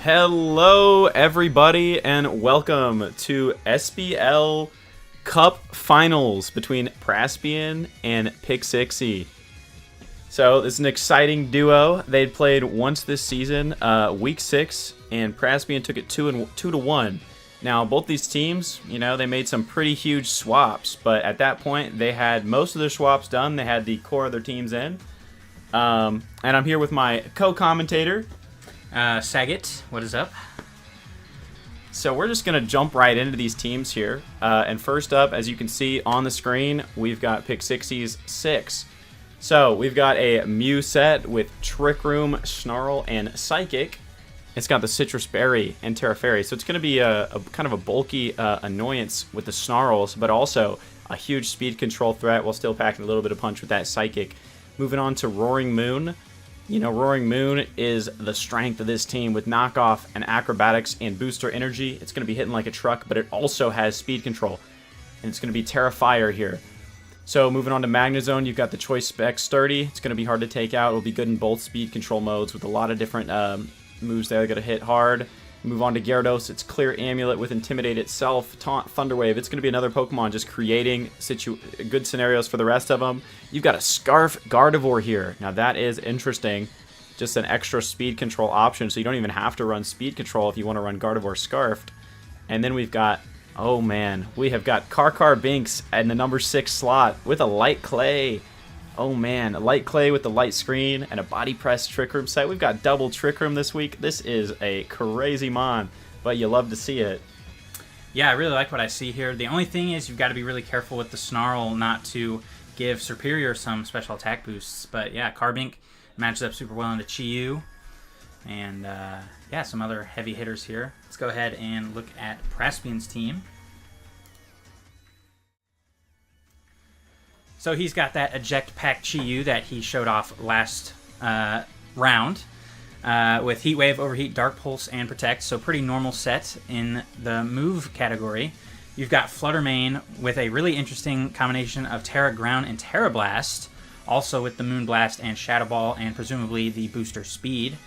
Hello, everybody, and welcome to SBL Cup Finals between Praspian and Pixixy. So this is an exciting duo. They'd played once this season, Week 6, and Praspian took it 2-1. Now, both these teams, they made some pretty huge swaps, but at that point, they had most of their swaps done. They had the core of their teams in. And I'm here with my co-commentator, Saga, what is up? So we're just going to jump right into these teams here. And first up, as you can see on the screen, we've got Pixixy's 6. So we've got a Mew set with Trick Room, Snarl, and Psychic. It's got the Citrus Berry and Terra Fairy. So it's going to be a kind of a bulky annoyance with the Snarls, but also a huge speed control threat while still packing a little bit of punch with that Psychic. Moving on to Roaring Moon. Roaring Moon is the strength of this team with knockoff and acrobatics and booster energy. It's going to be hitting like a truck, but it also has speed control. And it's going to be Terra Fire here. So moving on to Magnezone, you've got the Choice Spec Sturdy. It's going to be hard to take out. It'll be good in both speed control modes with a lot of different moves that are going to hit hard. Move on to Gyarados. It's Clear Amulet with Intimidate itself. Taunt, Thunderwave. It's going to be another Pokemon just creating good scenarios for the rest of them. You've got a Scarf Gardevoir here. Now that is interesting. Just an extra speed control option, so you don't even have to run speed control if you want to run Gardevoir Scarfed. And then we've got, oh man, we have got Karkar Binks in the number 6 slot with a Light Clay. Oh man, a Light Clay with the Light Screen and a Body Press Trick Room set. We've got double Trick Room this week. This is a crazy mon, but you love to see it. Yeah, I really like what I see here. The only thing is you've got to be really careful with the Snarl not to give Superior some special attack boosts. But yeah, Carbink matches up super well into Chi-Yu. And yeah, some other heavy hitters here. Let's go ahead and look at Praspian's team. So he's got that Eject Pack Chi-Yu that he showed off last round with Heat Wave, Overheat, Dark Pulse, and Protect. So pretty normal set in the move category. You've got Flutter Mane with a really interesting combination of Terra Ground and Terra Blast, also with the Moon Blast and Shadow Ball and presumably the booster speed.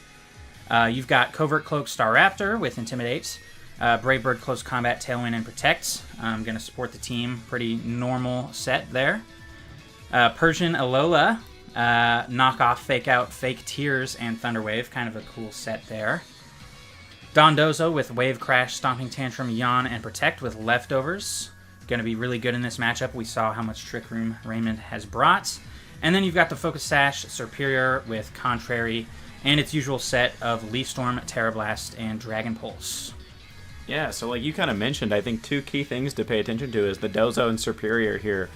You've got Covert Cloak Staraptor with Intimidate, Brave Bird Close Combat, Tailwind, and Protect. I'm going to support the team. Pretty normal set there. Persian Alola, knockoff, Fake Out, Fake Tears, and Thunderwave. Kind of a cool set there. Dondozo with Wave Crash, Stomping Tantrum, Yawn, and Protect with Leftovers. Going to be really good in this matchup. We saw how much Trick Room Raymond has brought. And then you've got the Focus Sash Superior with Contrary and its usual set of Leaf Storm, Terra Blast, and Dragon Pulse. Yeah, so like you kind of mentioned, I think two key things to pay attention to is the Dozo and Superior here.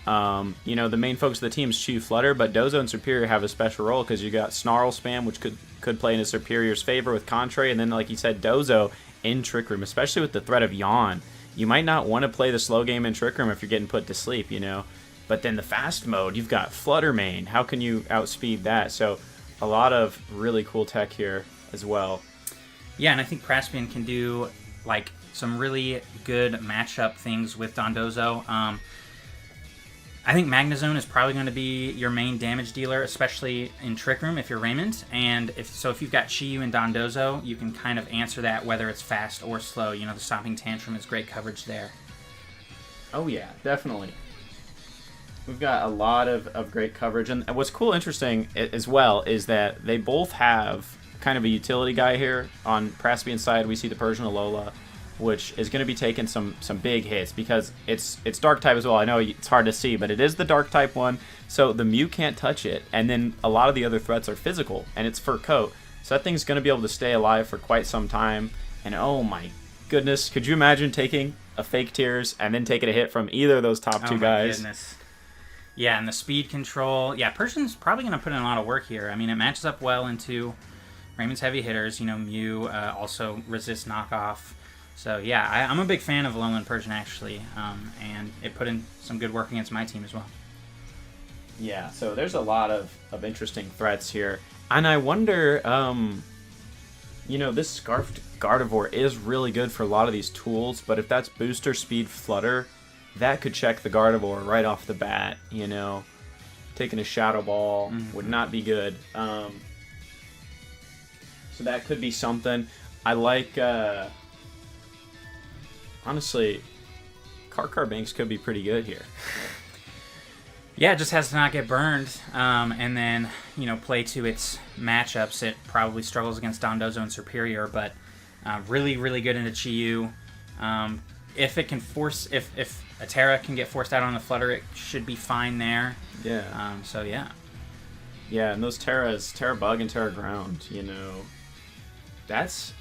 The main focus of the team is Chew Flutter, but Dozo and Superior have a special role because you got Snarl Spam, which could play into Superior's favor with Contrary, and then, like you said, Dozo in Trick Room, especially with the threat of Yawn. You might not want to play the slow game in Trick Room if you're getting put to sleep, But then the fast mode, you've got Flutter Mane. How can you outspeed that? So a lot of really cool tech here as well. Yeah, and I think Praspian can do like some really good matchup things with Dondozo. I think Magnezone is probably going to be your main damage dealer, especially in Trick Room if you're Raymond. And if you've got Chi-Yu and Dondozo, you can kind of answer that whether it's fast or slow. The Stomping Tantrum is great coverage there. Oh yeah, definitely. We've got a lot of great coverage. And what's cool, interesting as well, is that they both have kind of a utility guy here. On Praspian's side, we see the Persian Alola, which is going to be taking some big hits because it's dark type as well. I know it's hard to see, but it is the dark type one, so the Mew can't touch it. And then a lot of the other threats are physical, and it's Fur Coat. So that thing's going to be able to stay alive for quite some time. And oh my goodness, could you imagine taking a Fake Tears and then taking a hit from either of those top two guys? Goodness. Yeah, and the speed control. Yeah, Persian's probably going to put in a lot of work here. I mean, it matches up well into Raymond's heavy hitters. Mew also resists knockoff. So yeah, I'm a big fan of Alolan Persian actually, and it put in some good work against my team as well. Yeah, so there's a lot of interesting threats here. And I wonder, this Scarfed Gardevoir is really good for a lot of these tools, but if that's Booster Speed Flutter, that could check the Gardevoir right off the bat, Taking a Shadow Ball would not be good. So that could be something. I like, honestly, Car Banks could be pretty good here. Yeah, it just has to not get burned, and then, play to its matchups. It probably struggles against Dondozo and Superior, but really, really good into Chiyu. If it can if a Terra can get forced out on the Flutter, it should be fine there. Yeah. So, yeah. Yeah, and those Terra Bug and Terra Ground, that's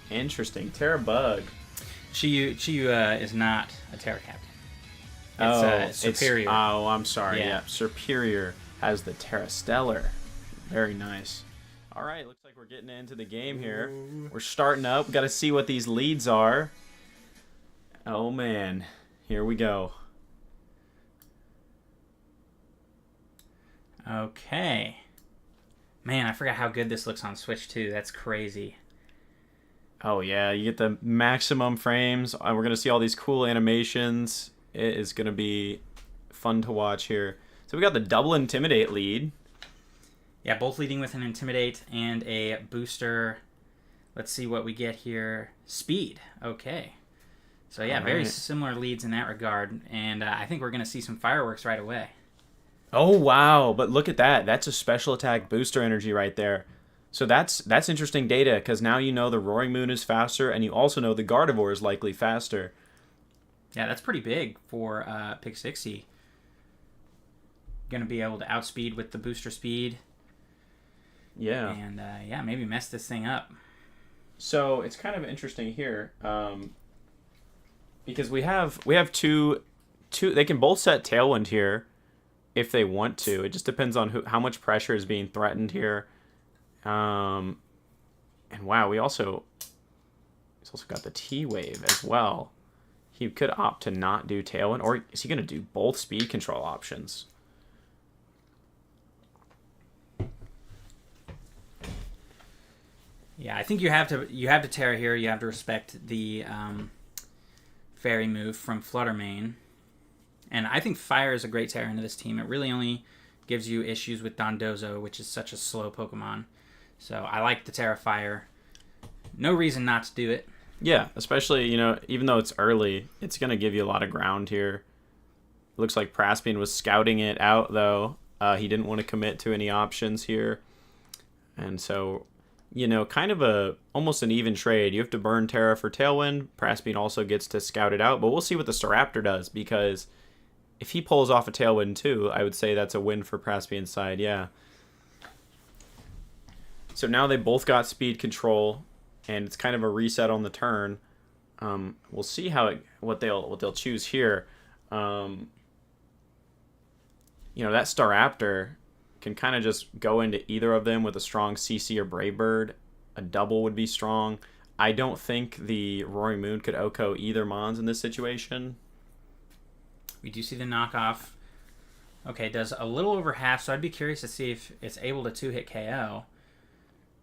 interesting. Terra Bug. Chiyu is not a Terra Captain. It's Superior. I'm sorry. Yeah. Yeah, Superior has the Terra Stellar. Very nice. All right, looks like we're getting into the game here. We're starting up. Got to see what these leads are. Oh, man. Here we go. Okay. Man, I forgot how good this looks on Switch, too. That's crazy. Oh, yeah. You get the maximum frames. We're going to see all these cool animations. It is going to be fun to watch here. So we got the double Intimidate lead. Yeah, both leading with an Intimidate and a booster. Let's see what we get here. Speed. Okay. So, yeah, very similar leads in that regard. And I think we're going to see some fireworks right away. Oh, wow. But look at that. That's a special attack booster energy right there. So that's interesting data, because now you know the Roaring Moon is faster, and you also know the Gardevoir is likely faster. Yeah, that's pretty big for Pixixy. Going to be able to outspeed with the booster speed. Yeah. And, maybe mess this thing up. So it's kind of interesting here, because we have two. They can both set Tailwind here if they want to. It just depends on how much pressure is being threatened here. And wow, he's also got the T-Wave as well. He could opt to not do Tailwind, or is he going to do both speed control options? Yeah, I think you have to Terra here. You have to respect the Fairy move from Fluttermane. And I think Fire is a great Terra into this team. It really only gives you issues with Dondozo, which is such a slow Pokemon. So I like the Terra Fire. No reason not to do it. Yeah, especially, even though it's early, it's going to give you a lot of ground here. It looks like Praspian was scouting it out, though. He didn't want to commit to any options here. And so, kind of almost an even trade. You have to burn Terra for Tailwind. Praspian also gets to scout it out. But we'll see what the Staraptor does, because if he pulls off a Tailwind, too, I would say that's a win for Praspian's side, yeah. So now they both got speed control, and it's kind of a reset on the turn. We'll see what they'll choose here. That Staraptor can kind of just go into either of them with a strong CC or Brave Bird. A double would be strong. I don't think the Roaring Moon could OHKO either Mons in this situation. We do see the knockoff. Okay, it does a little over half, so I'd be curious to see if it's able to 2-hit KO.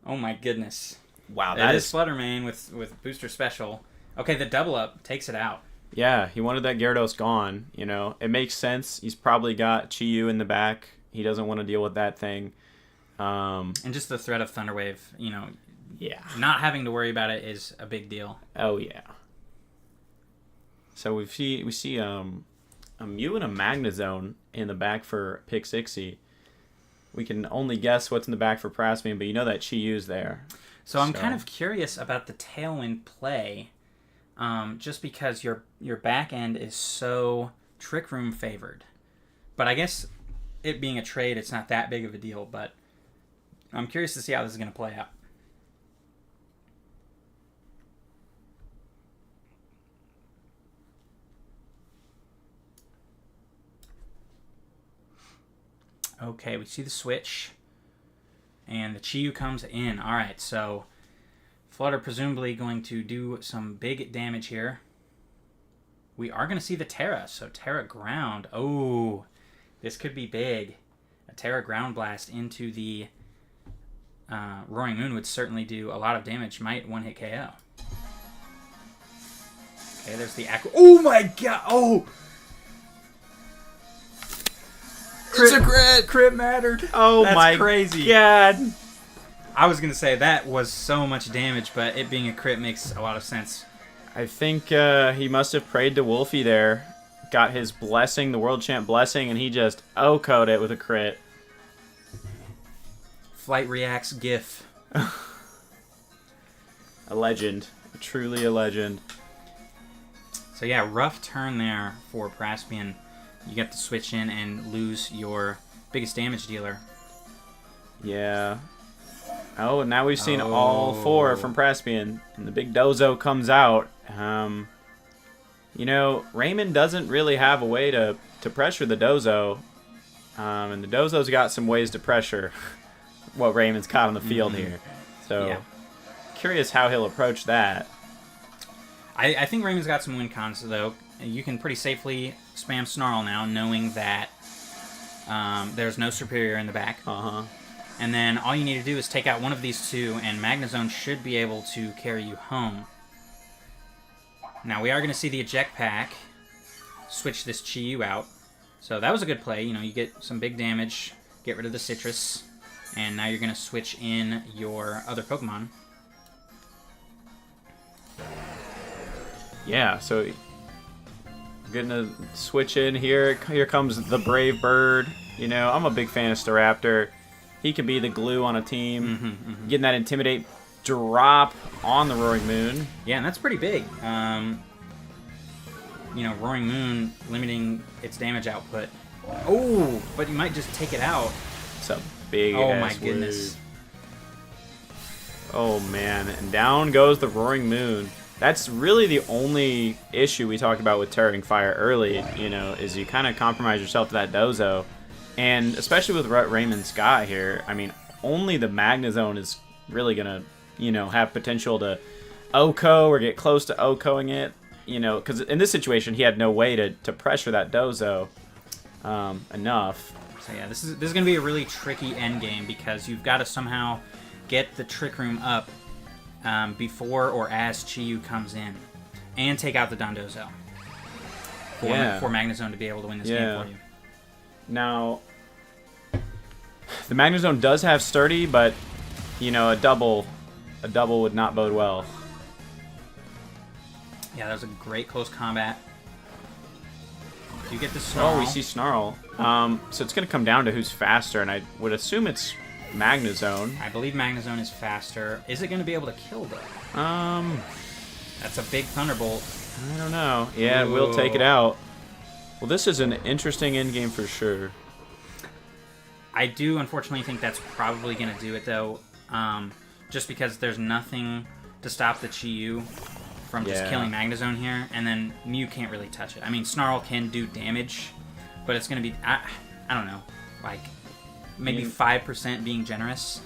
Oh my goodness. Wow, that is Fluttermane with booster special. Okay, the double up takes it out. Yeah, he wanted that Gyarados gone, It makes sense. He's probably got Chiyu in the back. He doesn't want to deal with that thing. And just the threat of Thunderwave, yeah. Not having to worry about it is a big deal. Oh, yeah. So we see a Mew and a Magnezone in the back for Pixixy. We can only guess what's in the back for Praspian, but that Chiyu's there. So I'm kind of curious about the Tailwind play, just because your back end is so Trick Room favored. But I guess it being a trade, it's not that big of a deal, but I'm curious to see how this is going to play out. Okay, we see the switch, and the Chiyu comes in. All right, so Flutter presumably going to do some big damage here. We are going to see the Terra, so Terra Ground. Oh, this could be big. A Terra Ground Blast into the Roaring Moon would certainly do a lot of damage. Might one-hit KO. Okay, there's the Aqua. Oh my god! Oh! It's a crit! Crit mattered. Oh, that's my crazy. God. I was going to say that was so much damage, but it being a crit makes a lot of sense. I think he must have prayed to Wolfie there. Got his blessing, the World Champ blessing, and he just OHKO'd it with a crit. Flight reacts GIF. A legend. Truly a legend. So yeah, rough turn there for Praspian. You get to switch in and lose your biggest damage dealer. Yeah. Oh, and now we've seen all 4 from Praspian, and the big dozo comes out. You know, Raymond doesn't really have a way to pressure the dozo, and the dozo's got some ways to pressure what Raymond's got on the field here. So, yeah. Curious how he'll approach that. I think Raymond's got some win cons, though. You can pretty safely spam Snarl now, knowing that there's no Superior in the back. And then all you need to do is take out one of these 2, and Magnezone should be able to carry you home. Now, we are going to see the Eject Pack switch this Chi-Yu out. So that was a good play. You know, you get some big damage, get rid of the Citrus, and now you're going to switch in your other Pokemon. Yeah, so gonna switch in here. Here comes the Brave Bird. You know, I'm a big fan of Staraptor. He can be the glue on a team. Getting that Intimidate drop on the Roaring Moon. Yeah, and that's pretty big. You know, Roaring Moon limiting its damage output. Oh, but you might just take it out. It's a big Oh ass my goodness. Wave. Oh man, and down goes the Roaring Moon. That's really the only issue we talked about with Tearing Fire early, you know, is you kind of compromise yourself to that dozo. And especially with what Raymond's got here, I mean, only the Magnezone is really going to, you know, have potential to OHKO or get close to OHKOing it, you know, because in this situation, he had no way to pressure that dozo enough. So yeah, this is going to be a really tricky end game because you've got to somehow get the Trick Room up before or as Chi-Yu comes in, and take out the Dondozo for Magnezone to be able to win this game for you. Now, the Magnezone does have Sturdy, but you know, a double would not bode well. Yeah, that was a great close combat. You get the Snarl. Oh, we see Snarl. So it's going to come down to who's faster, and I would assume it's Magnezone. I believe Magnezone is faster. Is it going to be able to kill, though? That's a big Thunderbolt. I don't know. Yeah, it will take it out. Well, this is an interesting endgame for sure. I do, unfortunately, think that's probably going to do it, though. Just because there's nothing to stop the Chi-Yu from just killing Magnezone here, and then Mew can't really touch it. I mean, Snarl can do damage, but it's going to be, I don't know, like maybe 5% being generous.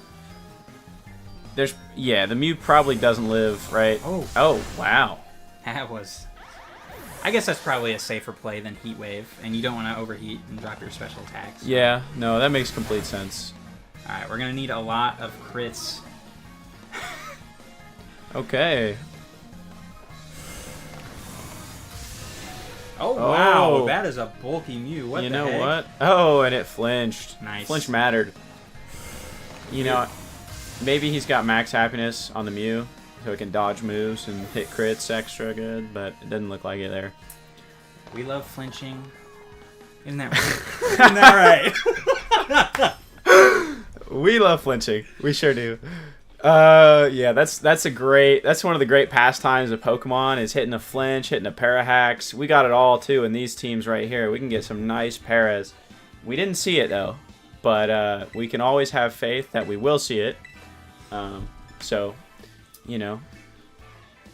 The Mew probably doesn't live, right? Oh, wow. That was, I guess that's probably a safer play than Heat Wave, and you don't want to overheat and drop your special attacks. Yeah, no, that makes complete sense. All right, we're going to need a lot of crits. Okay. Oh, wow. That is a bulky Mew. What the heck? You know what? Oh, and it flinched. Nice. Flinch mattered. You know, maybe he's got max happiness on the Mew, so it can dodge moves and hit crits extra good, but it doesn't look like it there. We love flinching. Isn't that right? Isn't that right? We love flinching. We sure do. Yeah, that's one of the great pastimes of Pokemon is hitting a flinch, hitting a Parahax. We got it all too in these teams right here. We can get some nice paras. We didn't see it though, but we can always have faith that we will see it. So, you know,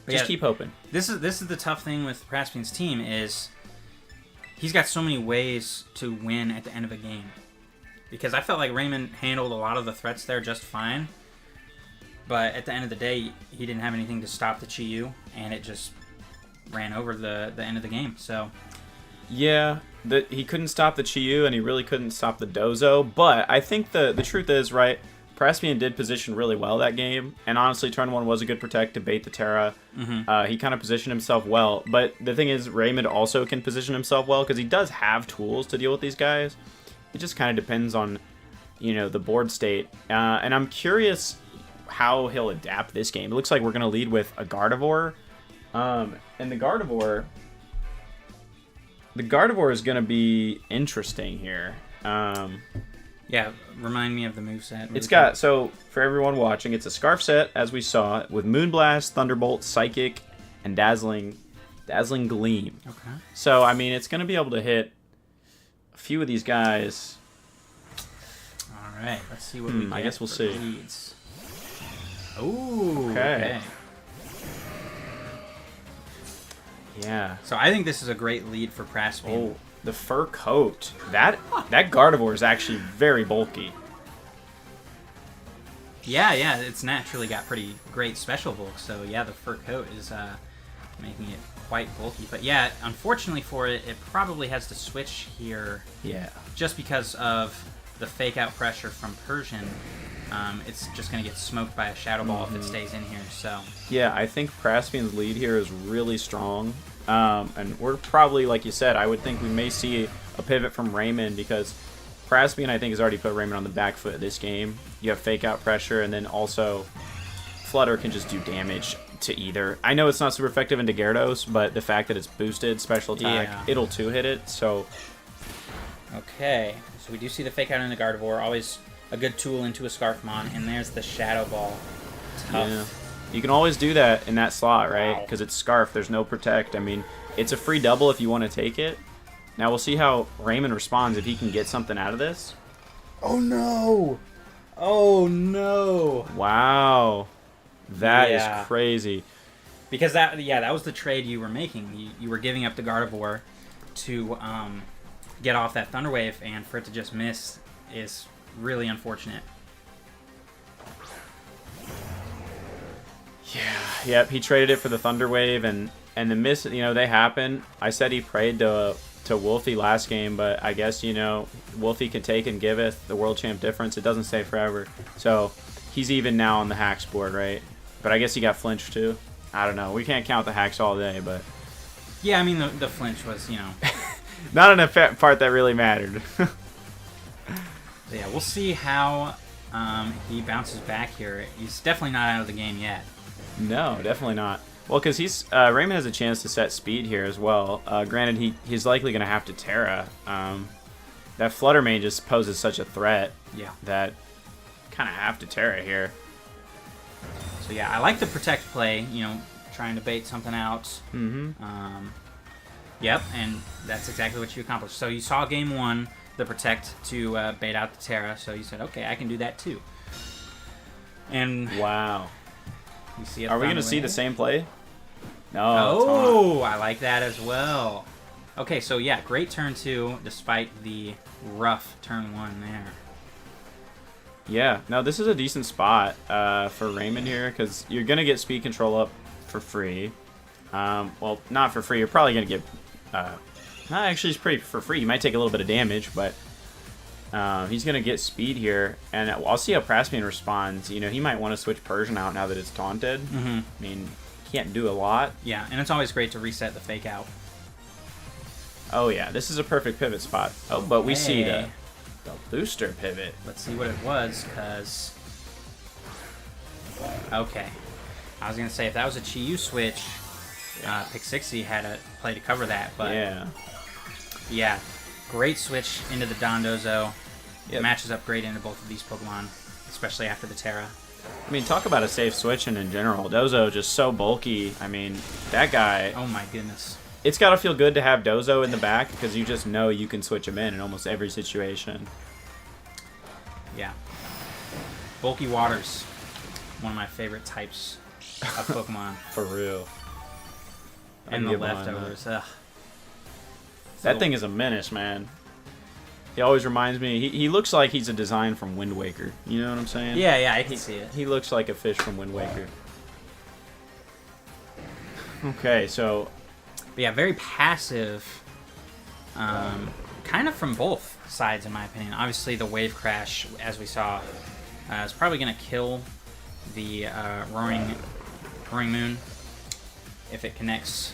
just keep hoping. This is the tough thing with Praspian's team is he's got so many ways to win at the end of a game. Because I felt like Raymond handled a lot of the threats there just fine. But at the end of the day, he didn't have anything to stop the Chi-Yu, and it just ran over the end of the game. So, yeah, he couldn't stop the Chi-Yu, and he really couldn't stop the Dozo. But I think the truth is, right, Praspian did position really well that game, and honestly, turn 1 was a good protect to bait the Terra. He kind of positioned himself well. But the thing is, Raymond also can position himself well, because he does have tools to deal with these guys. It just kind of depends on, you know, the board state. And I'm curious, how he'll adapt this game. It looks like we're going to lead with a Gardevoir. And the Gardevoir is going to be interesting here. Yeah, remind me of the moveset. Really it's got, so for everyone watching, it's a Scarf set, as we saw, with Moonblast, Thunderbolt, Psychic, and Dazzling Gleam. Okay. So, I mean, it's going to be able to hit a few of these guys. All right, let's see what we get. I guess we'll see. Leads. Ooh, okay. Yeah. So I think this is a great lead for Praspian. Oh, the fur coat. That Gardevoir is actually very bulky. Yeah, it's naturally got pretty great special bulk. So yeah, the fur coat is making it quite bulky. But yeah, unfortunately for it, it probably has to switch here. Yeah. Just because of the fake out pressure from Persian. It's just going to get smoked by a Shadow Ball if it stays in here. So yeah, I think Praspian's lead here is really strong. And we're probably, like you said, I would think we may see a pivot from Raymond because Praspian, I think, has already put Raymond on the back foot this game. You have fake out pressure, and then also Flutter can just do damage to either. I know it's not super effective into Gyarados, but the fact that it's boosted special attack, it'll 2-hit it. So okay, so we do see the fake out in the Gardevoir, always a good tool into a Scarfmon, and there's the Shadow Ball. Tough. Yeah. You can always do that in that slot, right? Because it's Scarf. There's no Protect. I mean, it's a free double if you want to take it. Now we'll see how Raymond responds if he can get something out of this. Oh, no. Oh, no. Wow. That is crazy. Because that was the trade you were making. You were giving up the Gardevoir to get off that Thunder Wave, and for it to just miss is really unfortunate. Yeah, yep, he traded it for the Thunder Wave, and the miss, they happen. I said he prayed to Wolfie last game, but I guess, Wolfie can take and giveth the World Champ difference. It doesn't stay forever. So he's even now on the hacks board, right? But I guess he got flinched too. I don't know. We can't count the hacks all day, but... Yeah, I mean, the flinch was, not an effect part that really mattered. Yeah, we'll see how he bounces back here. He's definitely not out of the game yet. No, definitely not. Well, because Raymond has a chance to set speed here as well. Granted, he's likely going to have to Terra. That Flutter Mane just poses such a threat that kind of have to Terra here. So yeah, I like the Protect play, trying to bait something out. Yep, and that's exactly what you accomplished. So you saw game one, the Protect to bait out the Terra, so you said, okay, I can do that too. And wow. You see Are we going to see the same play? No. Oh, I like that as well. Okay, so yeah, great turn two, despite the rough turn one there. Yeah, no, this is a decent spot for Raymond here, because you're going to get speed control up for free. Well, not for free. You're probably going to get... actually, it's pretty for free. You might take a little bit of damage, but he's going to get speed here. And I'll see how Praspian responds. He might want to switch Persian out now that it's taunted. I mean, can't do a lot. Yeah, and it's always great to reset the fake out. Oh, yeah. This is a perfect pivot spot. Oh, but we see the booster pivot. Let's see what it was, because... Okay. I was going to say, if that was a Chi-Yu switch, Pixixy had a play to cover that, but... Yeah. Great switch into the Dondozo. It matches up great into both of these Pokemon, especially after the Terra. I mean, talk about a safe switch in general. Dozo just so bulky. I mean, that guy... Oh my goodness. It's got to feel good to have Dozo in the back, because you just know you can switch him in almost every situation. Yeah. Bulky Waters. One of my favorite types of Pokemon. For real. And the leftovers. Ugh. That thing is a menace, man. He always reminds me... He looks like he's a design from Wind Waker. You know what I'm saying? Yeah, I can see it. He looks like a fish from Wind Waker. Okay, so... But yeah, very passive. Kind of from both sides, in my opinion. Obviously, the Wave Crash, as we saw, is probably going to kill the Roaring Moon if it connects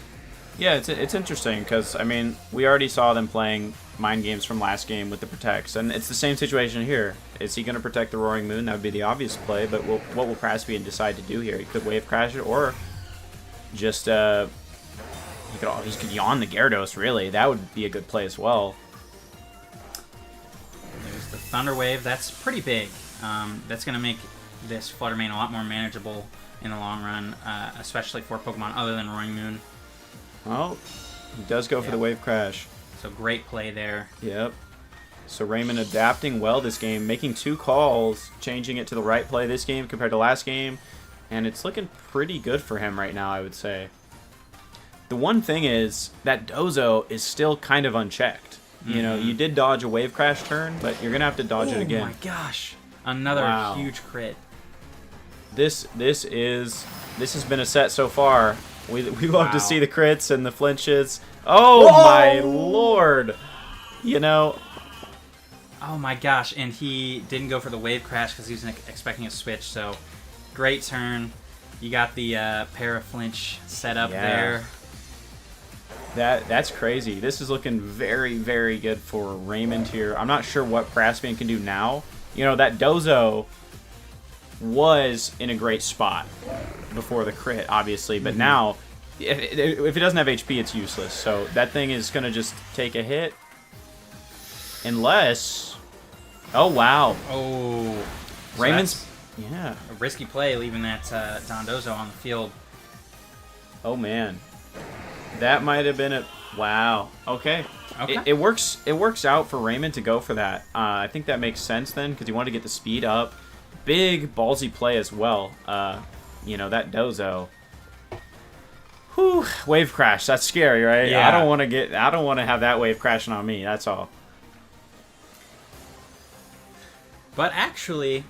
Yeah, it's interesting because, I mean, we already saw them playing mind games from last game with the protects, and it's the same situation here. Is he going to protect the Roaring Moon? That would be the obvious play, but what will Praspian decide to do here? He could wave crash it, or just he could yawn the Gyarados, really. That would be a good play as well. There's the Thunder Wave. That's pretty big. That's going to make this Flutter Mane a lot more manageable in the long run, especially for Pokemon other than Roaring Moon. Well, he does go for the Wave Crash. So great play there. Yep. So Raymond adapting well this game, making 2 calls, changing it to the right play this game compared to last game, and it's looking pretty good for him right now, I would say. The one thing is that Dozo is still kind of unchecked. You know, you did dodge a Wave Crash turn, but you're going to have to dodge it again. Oh my gosh. Another huge crit. This has been a set so far. We love to see the crits and the flinches. Oh my lord! You know. Oh my gosh, and he didn't go for the Wave Crash because he was expecting a switch, so great turn. You got the para-flinch set up there. That's crazy. This is looking very, very good for Raymond here. I'm not sure what Praspian can do now. You know, that Dozo was in a great spot before the crit, obviously, but now, if it doesn't have HP, it's useless. So that thing is going to just take a hit. Unless... Oh, wow. Oh. Raymond's... A risky play, leaving that Dondozo on the field. Oh, man. That might have been a... Wow. Okay. It works out for Raymond to go for that. I think that makes sense then, because he wanted to get the speed up. Big ballsy play as well. You know, that Dozo. Whew, Wave Crash. That's scary, right? Yeah. I don't want to have that wave crashing on me. That's all. But actually,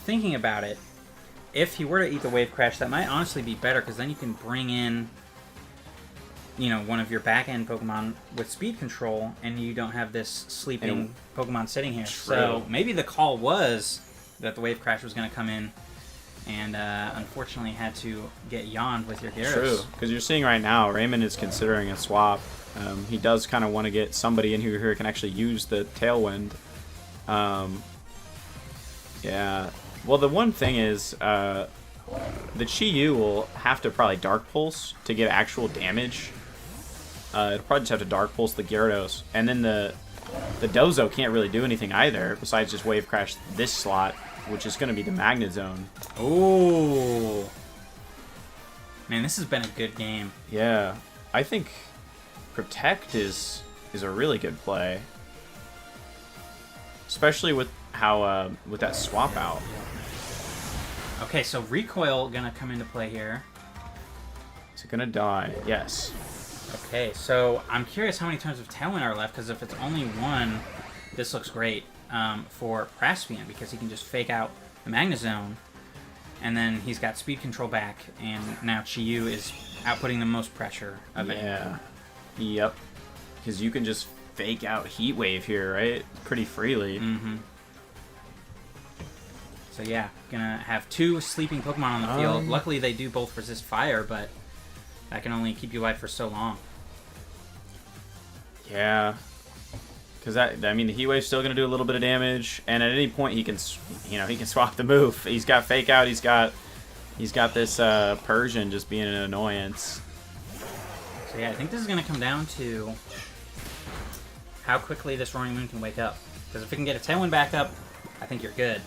thinking about it, if he were to eat the Wave Crash, that might honestly be better, because then you can bring in, you know, one of your back-end Pokemon with speed control, and you don't have this sleeping Pokemon sitting here. True. So maybe the call was that the Wave Crash was going to come in, and unfortunately had to get yawned with your Gyarados. True, because you're seeing right now, Raymond is considering a swap. He does kind of want to get somebody in here who can actually use the Tailwind. Yeah. Well, the one thing is, the Chi-Yu will have to probably Dark Pulse to get actual damage. It'll probably just have to Dark Pulse the Gyarados. And then the Dozo can't really do anything either, besides just Wave Crash this slot, which is going to be the Magnet Zone. Oh. Man, this has been a good game. Yeah. I think Protect is a really good play. Especially with how with that swap out. Okay, so Recoil gonna come into play here. Is it gonna die? Yes. Okay, so I'm curious how many turns of Tailwind are left, because if it's only one, this looks great for Praspian, because he can just fake out the Magnet Zone, and then he's got speed control back, and now Chi-Yu is outputting the most pressure of it. Yeah. Yep. Because you can just fake out Heat Wave here, right? Pretty freely. Mm-hmm. So yeah, gonna have 2 sleeping Pokemon on the field. Luckily, they do both resist fire, but that can only keep you alive for so long. Yeah. Because I mean, the Heat Wave's still gonna do a little bit of damage, and at any point he can swap the move. He's got Fake Out. He's got this Persian just being an annoyance. So yeah, I think this is gonna come down to how quickly this Roaring Moon can wake up. Because if it can get a Tailwind back up, I think you're good.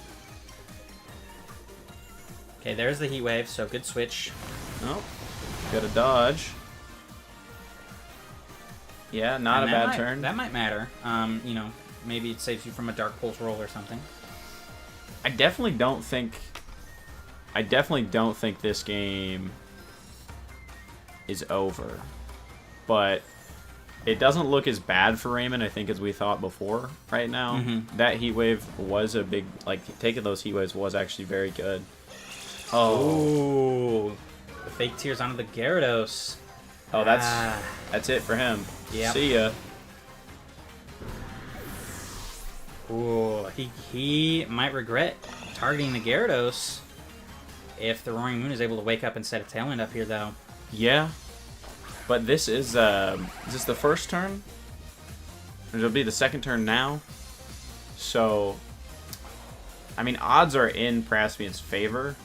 Okay, there's the Heat Wave, so good switch. Oh, got a dodge. Yeah, not a bad turn. That might matter. You know, maybe it saves you from a Dark Pulse roll or something. I definitely don't think this game is over. But it doesn't look as bad for Raymond, I think, as we thought before right now. Mm-hmm. That Heat Wave was a big... Like, taking those Heat Waves was actually very good. Oh. The fake tears onto the Gyarados. Oh, that's it for him. Yep. See ya. Ooh, he might regret targeting the Gyarados if the Roaring Moon is able to wake up and set a Tailwind up here, though. Yeah. But this is this the first turn? It'll be the second turn now. So, I mean, odds are in Praspian's favor.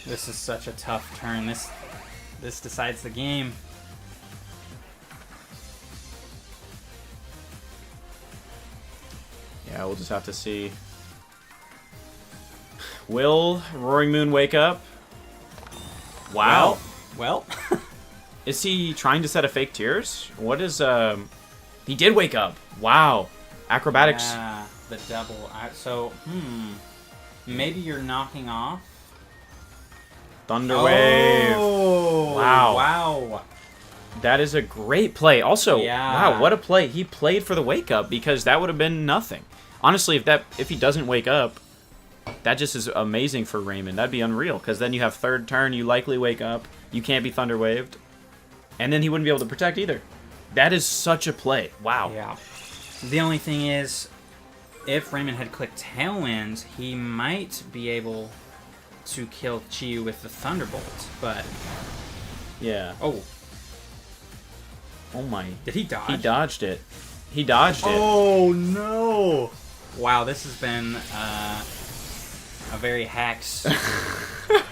This is such a tough turn. This decides the game. Yeah, we'll just have to see. Will Roaring Moon wake up? Wow. Well. Is he trying to set a fake tears? What is he did wake up. Wow. Acrobatics. Yeah, the double. So, maybe you're knocking off Thunderwave. Oh, wow. Wow. That is a great play. Also, yeah. Wow, what a play. He played for the wake up because that would have been nothing. Honestly, if he doesn't wake up, that just is amazing for Raymond. That'd be unreal because then you have third turn, you likely wake up, you can't be Thunder Waved, and then he wouldn't be able to protect either. That is such a play. Wow. Yeah. The only thing is, if Raymond had clicked Tailwind, he might be able to kill Chiyu with the Thunderbolt, but... Yeah. Oh. Oh my. Did he dodge? He dodged it. He dodged it. Oh, no. Wow, this has been a very hacks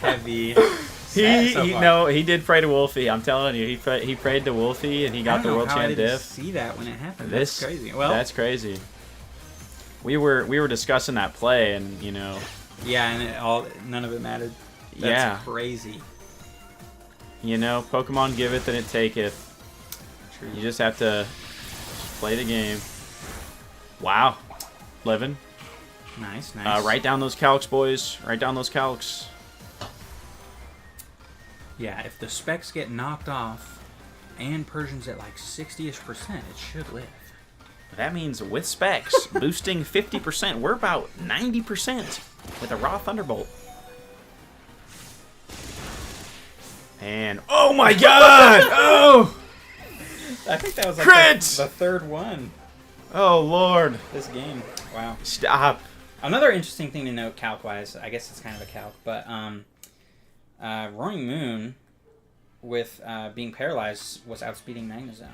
heavy set so far. He did pray to Wolfie. I'm telling you, he prayed to Wolfie and he got the World Champ diff. I didn't see that when it happened. That's crazy. Well, that's crazy. We were discussing that play and yeah, and none of it mattered. That's crazy. Pokemon giveth and it taketh. True. You just have to play the game. Wow. Living. Nice. Write down those calcs, boys. Write down those calcs. Yeah, if the specs get knocked off and Persian's at like 60-ish%, it should live. That means with specs, boosting 50%. We're about 90% with a raw Thunderbolt. And oh my god! Oh! I think that was like the third one. Oh lord! This game. Wow. Stop. Another interesting thing to note, calc-wise, I guess it's kind of a calc, but Roaring Moon, with being paralyzed, was outspeeding Magnezone.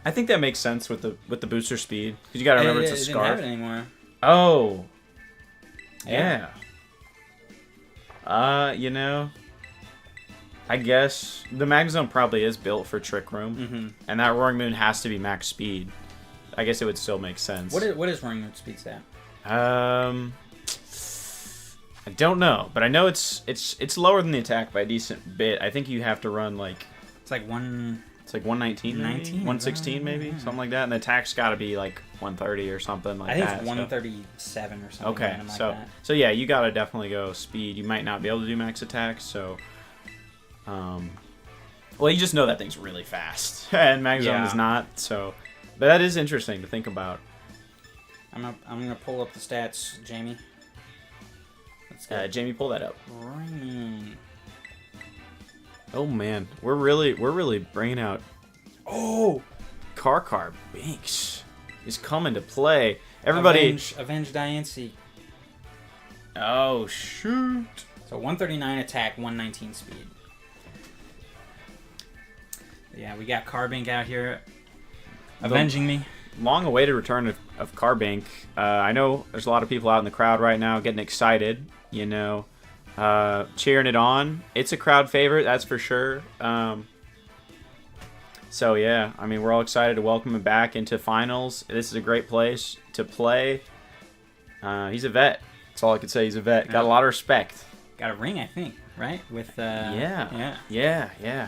I think that makes sense with the booster speed because you got to remember it's a scarf. It didn't have it anymore. Oh. Yeah. I guess the Magnezone probably is built for Trick Room, and that Roaring Moon has to be max speed. I guess it would still make sense. What is Roaring Moon speed stat? I don't know, but I know it's lower than the attack by a decent bit. I think you have to run like it's like 119, 116 maybe, something like that. And the attack's got to be like 130 or something like that. I think it's 137 or something. Okay, like so that. So yeah, you got to definitely go speed. You might not be able to do max attacks, so well, you just know that thing's really fast, and Magnezone is not. So, but that is interesting to think about. I'm gonna pull up the stats, Jamie. Let's go. Jamie, pull that up. Roaring Moon. Oh man, we're really bringing out. Oh, Car Binks is coming to play. Everybody, avenge Diancie. Oh shoot! So 139 attack, 119 speed. Yeah, we got Carbink out here avenging me. Long-awaited return of Carbink. I know there's a lot of people out in the crowd right now getting excited. Cheering it on. It's a crowd favorite, that's for sure. So yeah, I mean, we're all excited to welcome him back into finals. This is a great place to play. He's a vet. That's all I could say. He's a vet. Got a lot of respect. Got a ring, I think, right? With yeah,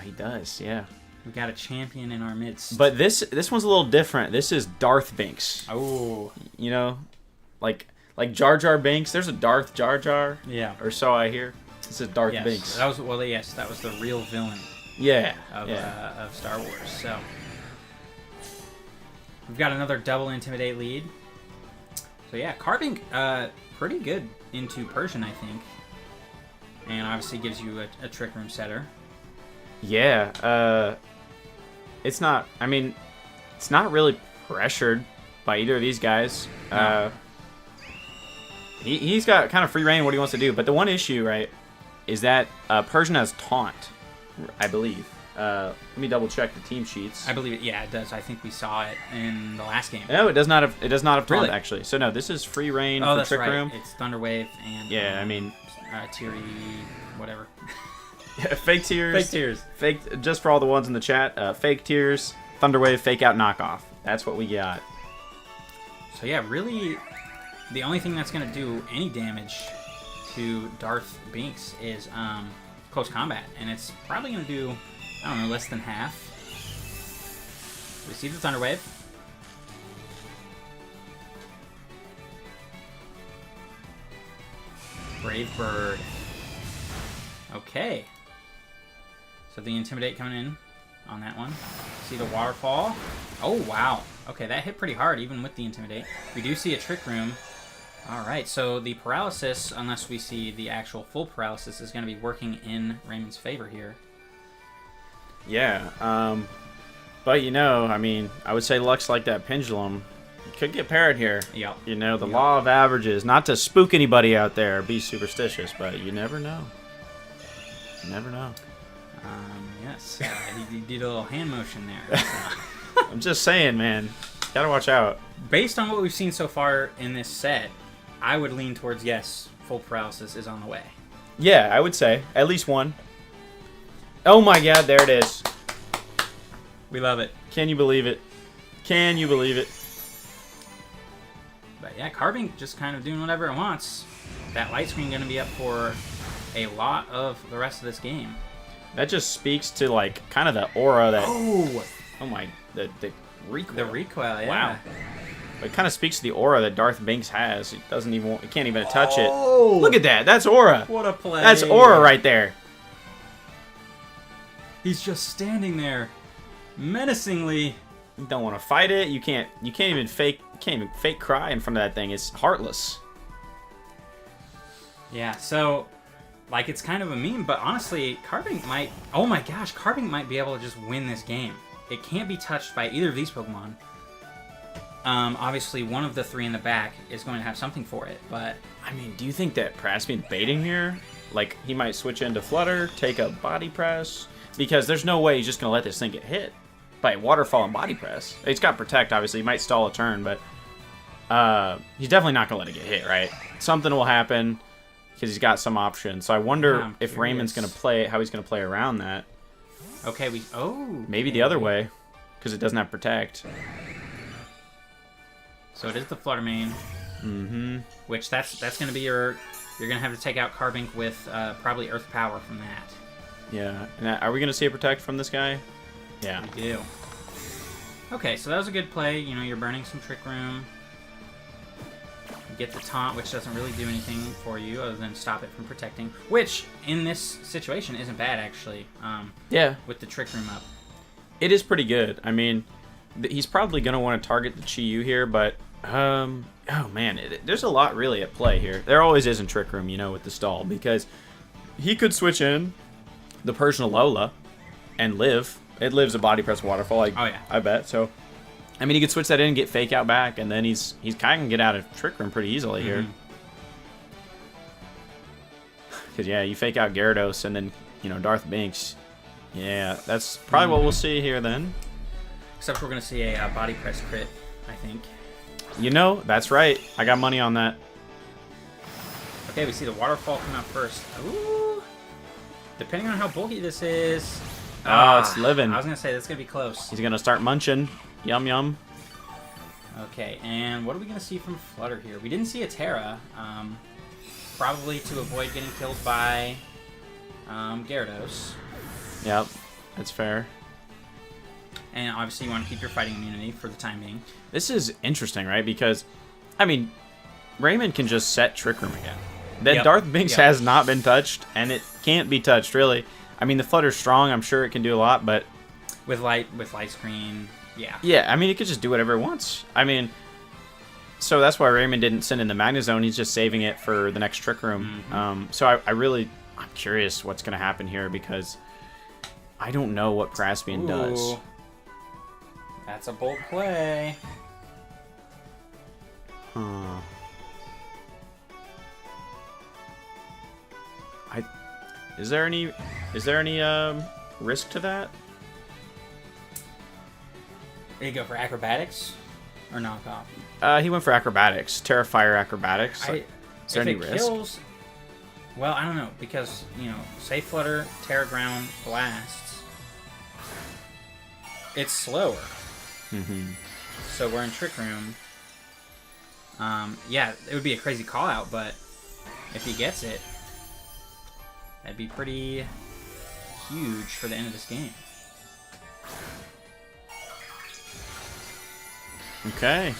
he does. Yeah. We got a champion in our midst. But this one's a little different. This is Darth Binks. Oh. Like Jar Jar Binks. There's a Darth Jar Jar. Yeah. Or so I hear. This is Darth Binks. That was the real villain. Yeah. Of Star Wars. So we've got another double intimidate lead. So yeah, Carbink, pretty good into Persian, I think, and obviously gives you a Trick Room setter. Yeah. It's not really pressured by either of these guys. No. He's got kind of free reign what he wants to do, but the one issue, right, is that Persian has taunt, I believe. Let me double check the team sheets. I believe it. Yeah, it does. I think we saw it in the last game. No, it does not have. It does not have taunt Really? actually. So no, this is free reign Oh, for that's Trick right. Room. It's Thunderwave and Yeah, I mean, Teary, whatever. fake tears. Fake tears. Fake. Just for all the ones in the chat, fake tears, Thunderwave, fake out, knockoff. That's what we got. So yeah, really, the only thing that's gonna do any damage to Darth Binks is close combat, and it's probably gonna do, I don't know, less than half. Receive the Thunder Wave. Brave Bird. Okay. So the Intimidate coming in on that one. See the Waterfall. Oh, wow. Okay, that hit pretty hard, even with the Intimidate. We do see a Trick Room. Alright, so the Paralysis, unless we see the actual full Paralysis, is going to be working in Raymond's favor here. Yeah, but you know, I mean, I would say luck's like that pendulum. You could get parried here. Yep. You know, the law of averages. Not to spook anybody out there or be superstitious, but you never know. You never know. Yes, he did a little hand motion there. So. I'm just saying, man. Gotta watch out. Based on what we've seen so far in this set, I would lean towards yes, full paralysis is on the way. Yeah, I would say. At least one. Oh my god, there it is. We love it. Can you believe it? Can you believe it? But yeah, Carbink just kind of doing whatever it wants. That light screen going to be up for a lot of the rest of this game. That just speaks to, like, kind of the aura that... Oh my... The recoil. The recoil, yeah. Wow. It kind of speaks to the aura that Darth Binks has. It doesn't even... It can't even touch it. Oh! Look at that. That's aura. What a play. That's aura right there. He's just standing there, menacingly. You don't want to fight it. You can't even fake cry in front of that thing. It's heartless. Yeah, so... Like, it's kind of a meme, but honestly, Carbink might... Oh my gosh, Carbink might be able to just win this game. It can't be touched by either of these Pokemon. Obviously, one of the three in the back is going to have something for it, but... I mean, do you think that Praspian's baiting here? Like, he might switch into Flutter, take a Body Press? Because there's no way he's just going to let this thing get hit by Waterfall and Body Press. It's got Protect, obviously. He might stall a turn, but... he's definitely not going to let it get hit, right? Something will happen... because he's got some options. So I wonder if Raymond's going to play, how he's going to play around that. Okay, maybe the other way, because it doesn't have Protect. So it is the Flutter Mane. Mm-hmm. Which that's going to be your... You're going to have to take out Carbink with probably Earth Power from that. Yeah. And are we going to see a Protect from this guy? Yeah. We do. Okay, so that was a good play. You know, you're burning some Trick Room. Get the taunt, which doesn't really do anything for you other than stop it from protecting. Which, in this situation, isn't bad, actually. Yeah. With the Trick Room up. It is pretty good. I mean, he's probably going to want to target the Chi-Yu here, but... oh, man. There's a lot, really, at play here. There always is in Trick Room, you know, with the stall. Because he could switch in the Persian Alola and live. It lives a Body Press Waterfall, I bet. So... I mean, he could switch that in and get Fake Out back, and then he's kind of get out of Trick Room pretty easily here. Because, yeah, you Fake Out Gyarados and then, you know, Darth Binks. Yeah, that's probably what we'll see here then. Except we're going to see a Body Press crit, I think. You know, that's right. I got money on that. Okay, we see the Waterfall come out first. Ooh. Depending on how bulky this is... Oh, it's living. I was going to say, that's going to be close. He's going to start munching. Yum, yum. Okay, and what are we going to see from Flutter here? We didn't see a Terra, probably to avoid getting killed by Gyarados. Yep, that's fair. And obviously you want to keep your fighting immunity for the time being. This is interesting, right? Because, I mean, Raymond can just set Trick Room again. That Darth Binks has not been touched, and it can't be touched, really. I mean, the Flutter's strong. I'm sure it can do a lot, but... With light screen... Yeah. Yeah, I mean, he could just do whatever he wants. I mean, so that's why Raymond didn't send in the Magnezone. He's just saving it for the next Trick Room. So I'm curious what's going to happen here because I don't know what Praspian does. That's a bold play. Is there any risk to that? Did he go for acrobatics or knockoff? He went for acrobatics. Terrifier acrobatics. Is there any risk? Kills, well, I don't know, because, Safe Flutter, Terra Ground, Blasts, it's slower. So we're in Trick Room. Yeah, it would be a crazy call-out, but if he gets it, that'd be pretty huge for the end of this game. Okay.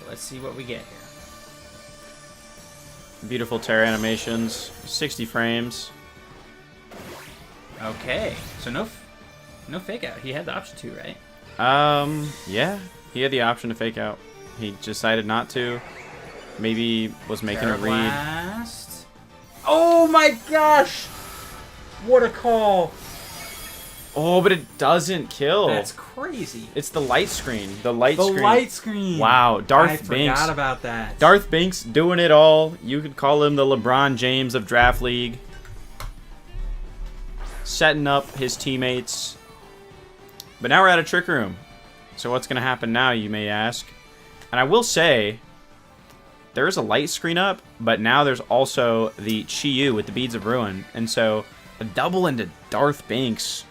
Let's see what we get here. Beautiful Terra animations. 60 frames. Okay, so no fake out. He had the option to, right? Yeah. He had the option to fake out. He decided not to. Maybe was making a read. Blast. Oh my gosh! What a call! Oh, but it doesn't kill. That's crazy. It's the light screen. The light screen. Wow, I Binks. forgot about that. Darth Binks doing it all. You could call him the LeBron James of Draft League. Setting up his teammates. But now we're at a Trick Room. So what's going to happen now, you may ask? And I will say, there is a light screen up, but now there's also the Chi-Yu with the Beads of Ruin. And so a double into Darth Binks,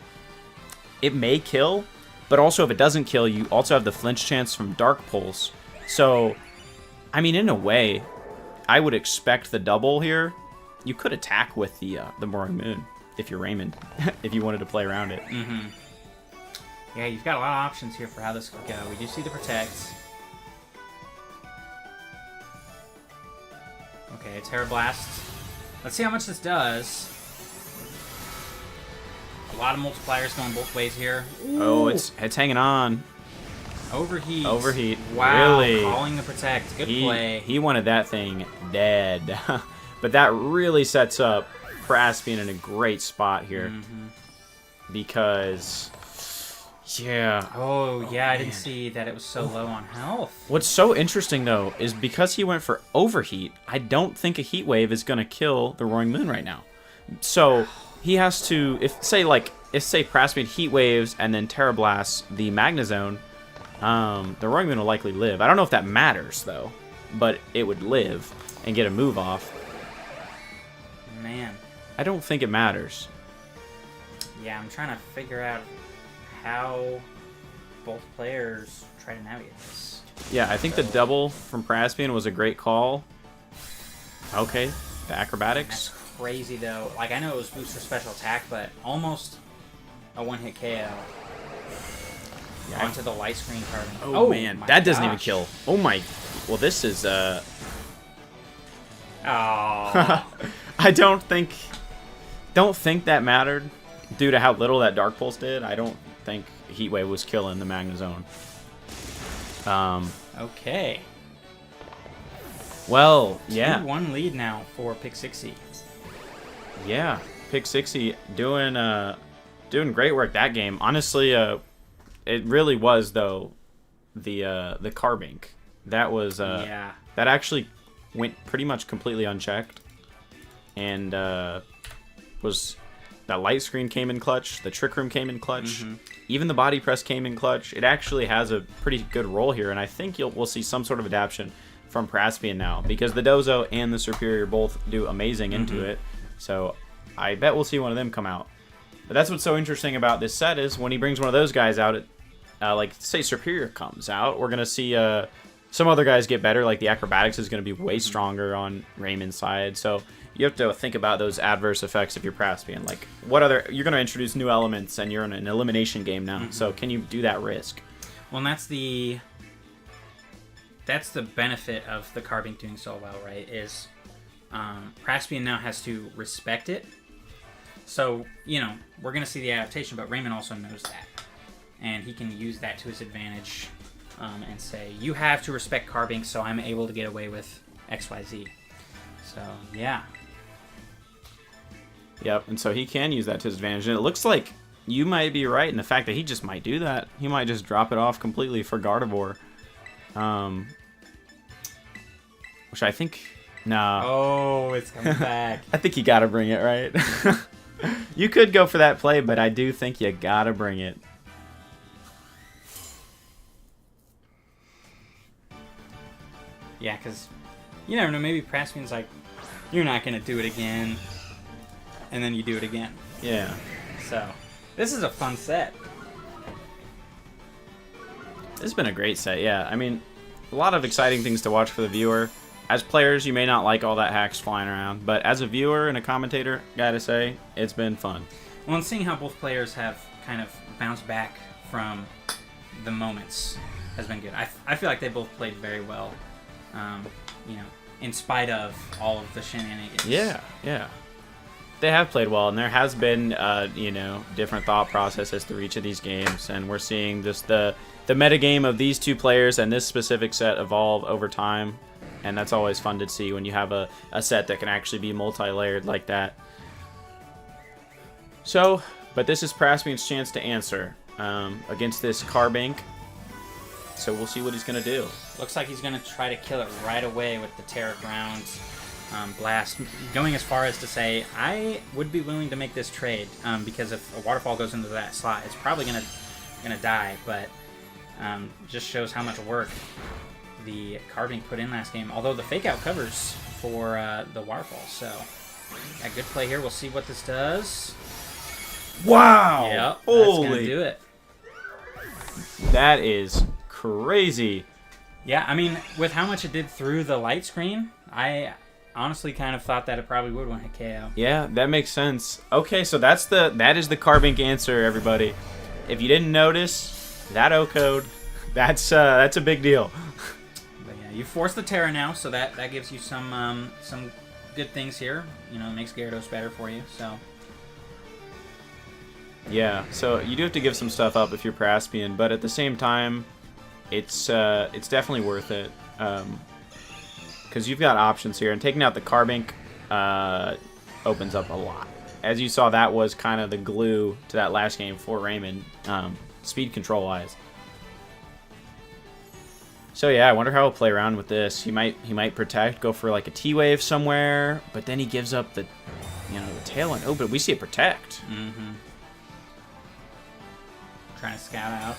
it may kill, but also if it doesn't kill, you also have the flinch chance from Dark Pulse. So, I mean, in a way, I would expect the double here. You could attack with the Morning Moon if you're Raymond, if you wanted to play around it. Yeah, you've got a lot of options here for how this could go. We do see the Protect. Okay, Terra Blast. Let's see how much this does. A lot of multipliers going both ways here. Ooh. Oh, it's hanging on. Overheat. Overheat. Wow, really? Calling the Protect. Good play. He wanted that thing dead. But that really sets up Praspian in a great spot here. Because, yeah. Oh, yeah, I didn't see that it was so low on health. What's so interesting, though, is because he went for Overheat, I don't think a Heat Wave is going to kill the Roaring Moon right now. So he has to, if say Praspian Heat Waves and then Terra Blasts the Magnezone, the Roaring Moon will likely live. I don't know if that matters, though, but it would live and get a move off. Man. I don't think it matters. Yeah, I'm trying to figure out how both players try to navigate this. Yeah, I think the double from Praspian was a great call. Okay, the acrobatics. That's crazy, though. Like, I know it was booster special attack, but almost a one-hit KO. Yeah, onto the light screen card. Oh man, that doesn't even kill. Oh my. Well, this is Oh. I don't think that mattered due to how little that Dark Pulse did. I don't think Heat Wave was killing the Magnezone. Okay. Well, yeah. 2-1 lead now for Pixixy. Yeah, Pixixy doing great work that game. Honestly, it really was though the Carbink. That was yeah. That actually went pretty much completely unchecked. And was that light screen came in clutch, the Trick Room came in clutch, even the body press came in clutch. It actually has a pretty good role here, and I think we'll see some sort of adaptation from Praspian now, because the Dozo and the Superior both do amazing into it. So I bet we'll see one of them come out. But that's what's so interesting about this set is when he brings one of those guys out, like say Superior comes out, we're gonna see some other guys get better. Like the acrobatics is gonna be way stronger on Raymond's side. So you have to think about those adverse effects if you're Praspian. Like, what other... You're going to introduce new elements, and you're in an elimination game now. So can you do that risk? Well, and that's the benefit of the Carbink doing so well, right? Is Praspian now has to respect it. So, we're going to see the adaptation, but Raymond also knows that. And he can use that to his advantage and say, you have to respect Carbink, so I'm able to get away with XYZ. So, yeah. Yep, and so he can use that to his advantage. And it looks like you might be right in the fact that he just might do that. He might just drop it off completely for Gardevoir. Which I think Nah. Oh, it's coming back. I think you gotta bring it, right? You could go for that play, but I do think you gotta bring it. Yeah, because you never know. Maybe Praspian's like, you're not going to do it again. And then you do it again. Yeah. So, this is a fun set. This has been a great set, yeah. I mean, a lot of exciting things to watch for the viewer. As players, you may not like all that hacks flying around, but as a viewer and a commentator, gotta say, it's been fun. Well, and seeing how both players have kind of bounced back from the moments has been good. I feel like they both played very well. You know, in spite of all of the shenanigans. Yeah, yeah. They have played well, and there has been, you know, different thought processes through each of these games, and we're seeing just the metagame of these two players and this specific set evolve over time, and that's always fun to see when you have a set that can actually be multi-layered like that. So, but this is Praspian's chance to answer against this Carbink. So we'll see what he's going to do. Looks like he's going to try to kill it right away with the Terra Grounds Blast. Going as far as to say, I would be willing to make this trade because if a Waterfall goes into that slot, it's probably going to die. But just shows how much work the Carbink put in last game. Although the Fake Out covers for the Waterfall. So a good play here. We'll see what this does. Wow! Yep, Holy! that's going to do it. That is crazy. Yeah, I mean, with how much it did through the light screen, I honestly kind of thought that it probably would win a KO. Yeah, that makes sense. Okay, so that is the Carbink answer, everybody. If you didn't notice, that O code, that's a big deal. But yeah, you force the Terra now, so that gives you some good things here. You know, it makes Gyarados better for you. So yeah, so you do have to give some stuff up if you're Praspian, but at the same time, it's definitely worth it because you've got options here, and taking out the Carbink opens up a lot. As you saw, that was kind of the glue to that last game for Raymond, speed control wise. So yeah, I wonder how he'll play around with this. He might protect, go for like a T-Wave somewhere, but then he gives up the the tail end. Oh, but we see it protect. Mm-hmm. Trying to scout out.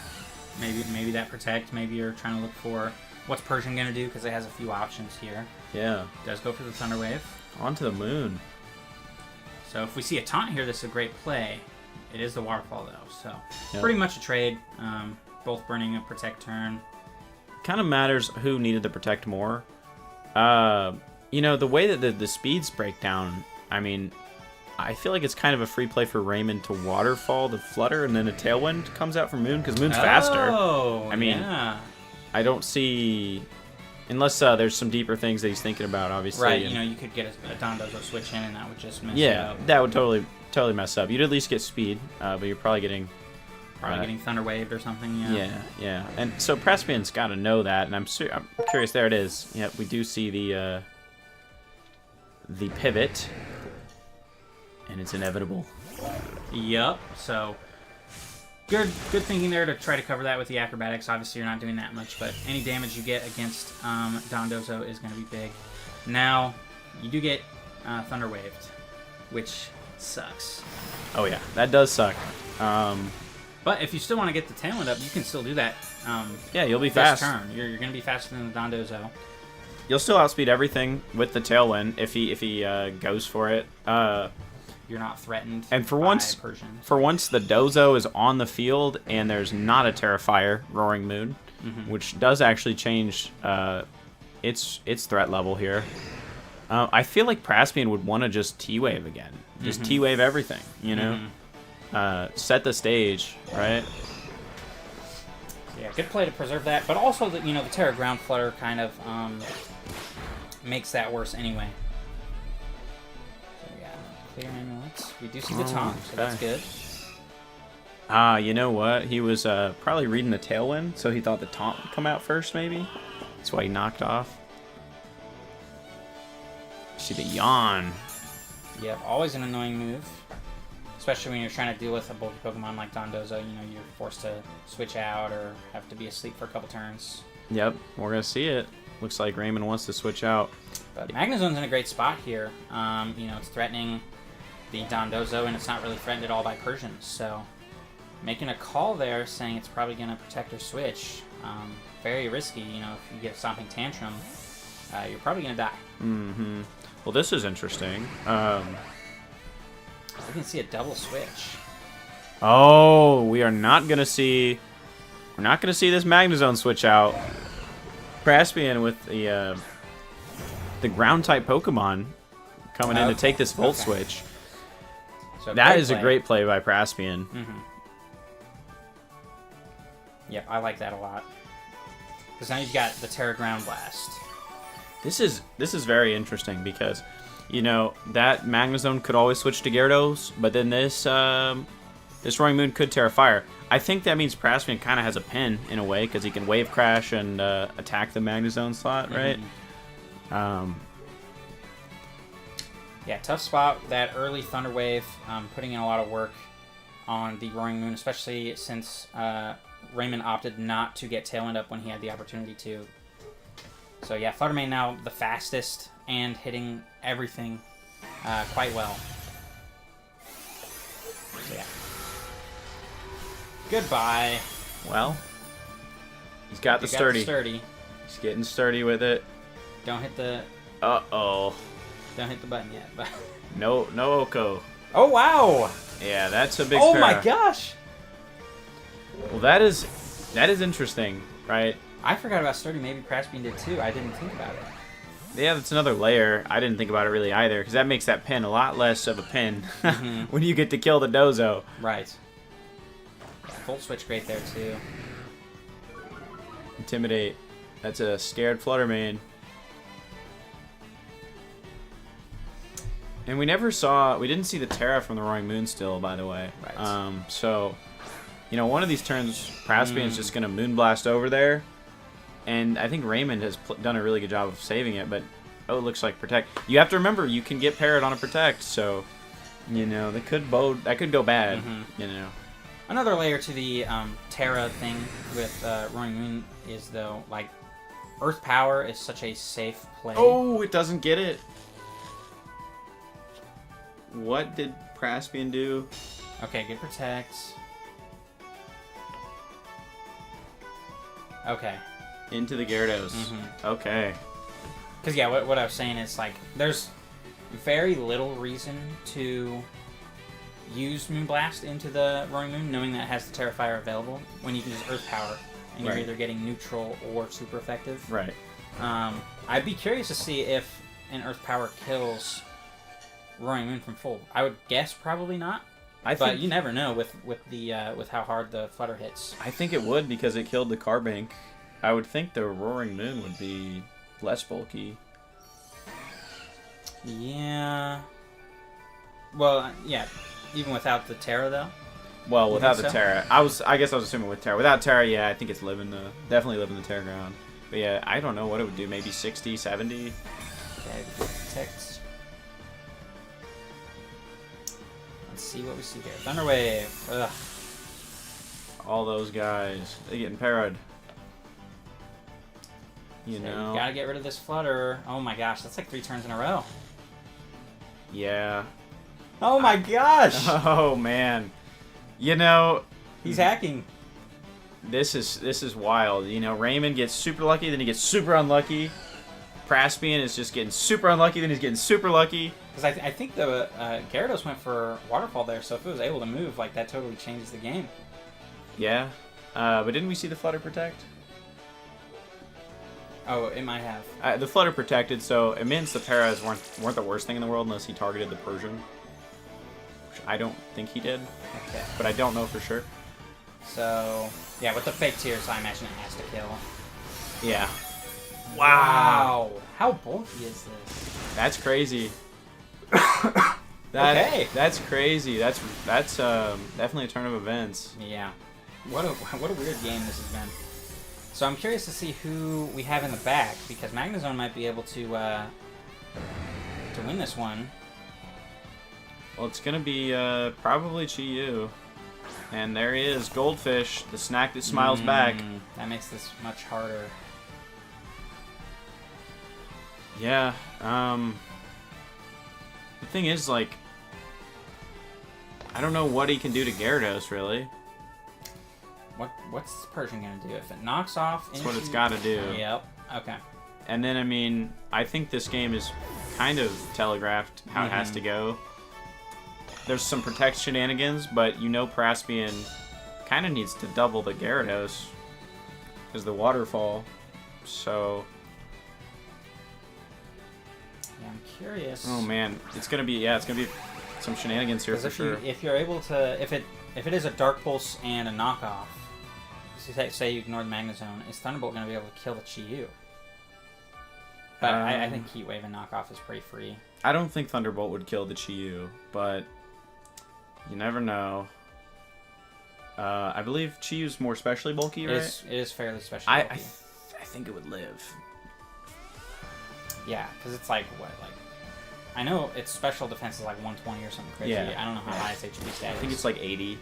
Maybe that protect. Maybe you're trying to look for what's Persian going to do because it has a few options here. Yeah. Does go for the Thunder Wave. Onto the moon. So if we see a taunt here, this is a great play. It is the Waterfall though, so yep. Pretty much a trade. Both burning a protect turn. Kind of matters who needed the protect more. The way that the speeds break down, I mean, I feel like it's kind of a free play for Raymond to Waterfall to Flutter, and then a Tailwind comes out from Moon, because Moon's faster. Oh, I mean, yeah. I don't see... Unless there's some deeper things that he's thinking about, obviously. Right, you could get a Dondozo switch in, and that would just mess it up. Yeah, that would totally mess up. You'd at least get speed, but you're probably getting... getting Thunder Waved or something, Yeah. And so Praspian's got to know that, and I'm curious. There it is. Yeah, we do see the pivot, and it's inevitable. Yep. So good thinking there to try to cover that with the acrobatics. Obviously, you're not doing that much, but any damage you get against Dondozo is going to be big. Now, you do get Thunder Waved, which sucks. Oh yeah, that does suck. But if you still want to get the Tailwind up, you can still do that. Yeah, you'll be this fast. Turn. You're going to be faster than the Dondozo. You'll still outspeed everything with the Tailwind if he goes for it. You're not threatened. And for by once, Persian. the Dozo is on the field and there's not a Terrifier Roaring Moon, which does actually change its threat level here. I feel like Praspian would want to just T-Wave again, just T-Wave everything, set the stage, right? Yeah, good play to preserve that, but also the Terra Ground Flutter kind of makes that worse anyway. So yeah, clear amulets. We do see the taunt, so that's good. You know what? He was probably reading the Tailwind, so he thought the taunt would come out first, maybe. That's why he knocked off. See the yawn. Yeah, always an annoying move. Especially when you're trying to deal with a bulky Pokemon like Dondozo, you're forced to switch out or have to be asleep for a couple turns. Yep, we're going to see it. Looks like Raymond wants to switch out. But Magnazone's in a great spot here. You know, it's threatening the Dondozo, and it's not really threatened at all by Persians. So making a call there, saying it's probably going to protect or switch. Very risky. You know, if you get a Stomping Tantrum, you're probably going to die. Mm-hmm. Well, this is interesting. We can see a double switch. Oh, we are not going to see... We're not going to see this Magnezone switch out. Praspian with the ground-type Pokemon coming in to take this Volt Switch. So that is a great play by Praspian. Mm-hmm. Yeah, I like that a lot. Because now you've got the Terra Ground Blast. This is very interesting because, you know, that Magnezone could always switch to Gyarados, but then this Roaring Moon could Terra Fire. I think that means Praspian kind of has a pin in a way because he can Wave Crash and attack the Magnezone slot, right? Mm-hmm. Yeah, tough spot. That early Thunder Wave, putting in a lot of work on the Roaring Moon, especially since Raymond opted not to get Tailwind up when he had the opportunity to. So yeah, Flutter Mane now the fastest and hitting everything quite well. So yeah. Goodbye. Well, he's got the sturdy. He's getting sturdy with it. Don't hit the... Uh-oh. Don't hit the button yet. But no Oko. Oh, wow. Yeah, that's a big Oh, para. my gosh. Well, that is interesting, right? I forgot about sturdy. Maybe Praspian did too. I didn't think about it. Yeah, that's another layer. I didn't think about it really either, because that makes that pin a lot less of a pin when you get to kill the Dozo. Right. Volt switch great there too. Intimidate. That's a scared Flutter Mane. And we didn't see the Terra from the Roaring Moon still, by the way. Right. So, you know, one of these turns, Praspian is just going to Moonblast over there. And I think Raymond has done a really good job of saving it, but, oh, it looks like Protect. You have to remember, you can get parried on a Protect, so, you know, that could go bad, you know. Another layer to the Terra thing with Roaring Moon is, though, like, Earth Power is such a safe play. Oh, it doesn't get it. What did Praspian do? Okay, good Protect. Okay. Into the Gyarados. Okay. Because, yeah, what I was saying is, like, there's very little reason to use Moonblast into the Roaring Moon, knowing that it has the Terra Fire available, when you can just Earth Power, and you're either getting neutral or super effective. Right. I'd be curious to see if an Earth Power kills Roaring Moon from full. I would guess probably not. But you never know with how hard the Flutter hits. I think it would because it killed the Carbink. I would think the Roaring Moon would be less bulky. Yeah. Well, yeah. Even without the Terra, though. Well, without the Terra, I guess I was assuming with Terra. Without Terra, yeah, I think it's definitely living the Terra ground. But yeah, I don't know what it would do. Maybe 60, 70. Okay, Protect. Let's see what we see here. Thunder Wave. Ugh. All those guys, they getting parried. You know. You gotta get rid of this Flutter. Oh my gosh, that's like 3 turns in a row. Yeah. Oh my gosh! Oh man. You know, he's hacking. This is wild. You know, Raymond gets super lucky, then he gets super unlucky. Praspian is just getting super unlucky, then he's getting super lucky. Because I think the Gyarados went for Waterfall there, so if it was able to move, like, that totally changes the game. Yeah. But didn't we see the Flutter Protect? Oh, it might have. The Flutter protected, so it means the Paras weren't the worst thing in the world unless he targeted the Persian. Which I don't think he did. Okay. But I don't know for sure. So, yeah, with the fake tears, I imagine it has to kill. Yeah. Wow. How bulky is this? That's crazy. Okay. That's crazy. That's definitely a turn of events. Yeah. What a weird game this has been. So I'm curious to see who we have in the back, because Magnezone might be able to win this one. Well, it's going to be probably Chi-Yu. And there he is, Goldfish, the snack that smiles back. That makes this much harder. Yeah. The thing is, like, I don't know what he can do to Gyarados, really. What's Persian gonna do if it knocks off? That's what it's got to do. Yep. Okay. And then, I mean, I think this game is kind of telegraphed how it has to go. There's some protect shenanigans, but you know Praspian kind of needs to double the Gyarados as the waterfall. So... Yeah, I'm curious. Oh, man. It's going to be, it's going to be some shenanigans here for sure. If you're able to... If it is a Dark Pulse and a knockoff, say you ignore the Magnezone, is Thunderbolt going to be able to kill the Chi-Yu? But I think Heat Wave and knockoff is pretty free. I don't think Thunderbolt would kill the Chi-Yu, but you never know. I believe Chi-Yu's more specially bulky, right? It is fairly specially bulky. I think it would live. Yeah, because it's like, what, like... I know its special defense is like 120 or something crazy. Yeah. I don't know how high its HP stat is. I think it's like 80.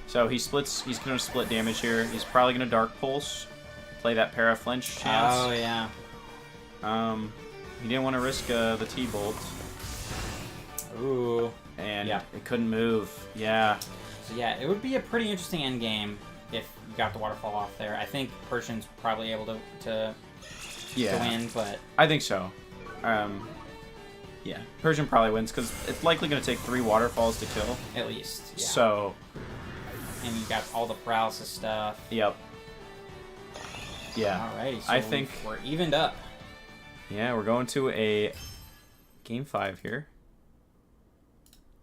So he's going to split damage here. He's probably going to Dark Pulse, play that Para Flinch chance. Oh, yeah. He didn't want to risk the T-Bolt. Ooh. And it couldn't move. Yeah. So yeah, it would be a pretty interesting end game if you got the waterfall off there. I think Persian's probably able to win, but... I think so. Yeah, Persian probably wins because it's likely going to take 3 waterfalls to kill. At least, yeah. So... And you got all the paralysis stuff. Yep. Yeah. Alrighty, so I think we're evened up. Yeah, we're going to a Game 5 here.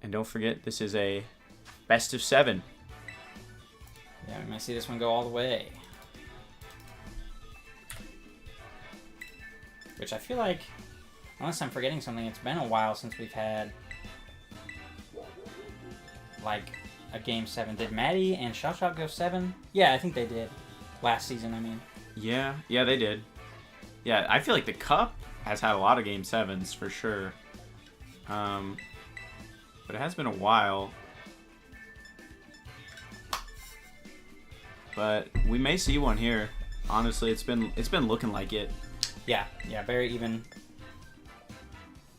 And don't forget, this is a best of 7. Yeah, we might see this one go all the way. Which I feel like, unless I'm forgetting something, it's been a while since we've had, like, a Game 7. Did Maddie and Shot Shot go 7? Yeah, I think they did. Last season, I mean. Yeah, they did. Yeah, I feel like the Cup has had a lot of Game 7s for sure. But it has been a while. But we may see one here. Honestly, it's been looking like it. Yeah, very even.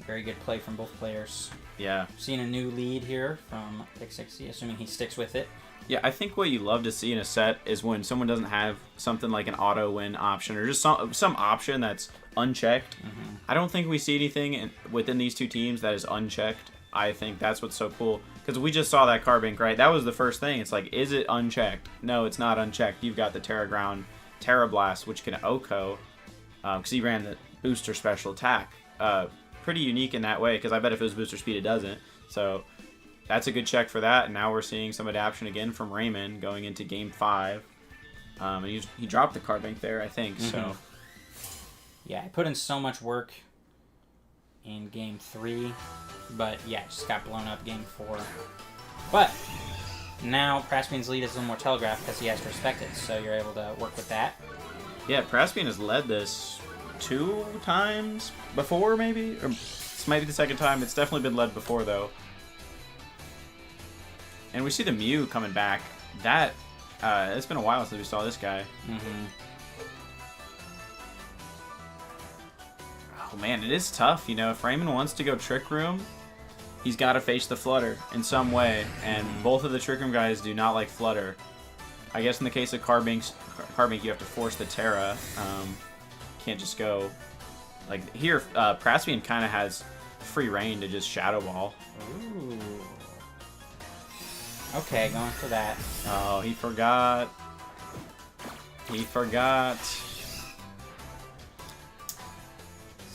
Very good play from both players. Yeah. Seeing a new lead here from Pixixy, assuming he sticks with it. Yeah, I think what you love to see in a set is when someone doesn't have something like an auto win option or just some option that's unchecked. Mm-hmm. I don't think we see anything within these two teams that is unchecked. I think that's what's so cool because we just saw that Carbink, right? That was the first thing. It's like, is it unchecked? No, it's not unchecked. You've got the Terra Ground, Terra Blast, which can OHKO because he ran the booster special attack. Pretty unique in that way because I bet if it was booster speed, it doesn't. So that's a good check for that. And now we're seeing some adaptation again from Raymond going into Game 5. And he dropped the Carbink there, I think. Mm-hmm. So yeah, I put in so much work in Game 3, but yeah, just got blown up Game 4. But now Praspian's lead is a little more telegraphed because he has to respect it, so you're able to work with that. Yeah, Praspian has led this 2 times before, maybe? Or this might be the second time. It's definitely been led before, though. And we see the Mew coming back. That, it's been a while since we saw this guy. Mm-hmm. Oh, man, it is tough. You know, if Raymond wants to go Trick Room, he's got to face the Flutter in some way. And both of the Trick Room guys do not like Flutter. I guess in the case of Carbink, you have to force the Terra. Can't just go... Like, here, Praspian kind of has free reign to just Shadow Ball. Ooh. Okay, going for that. Oh, he forgot. He forgot.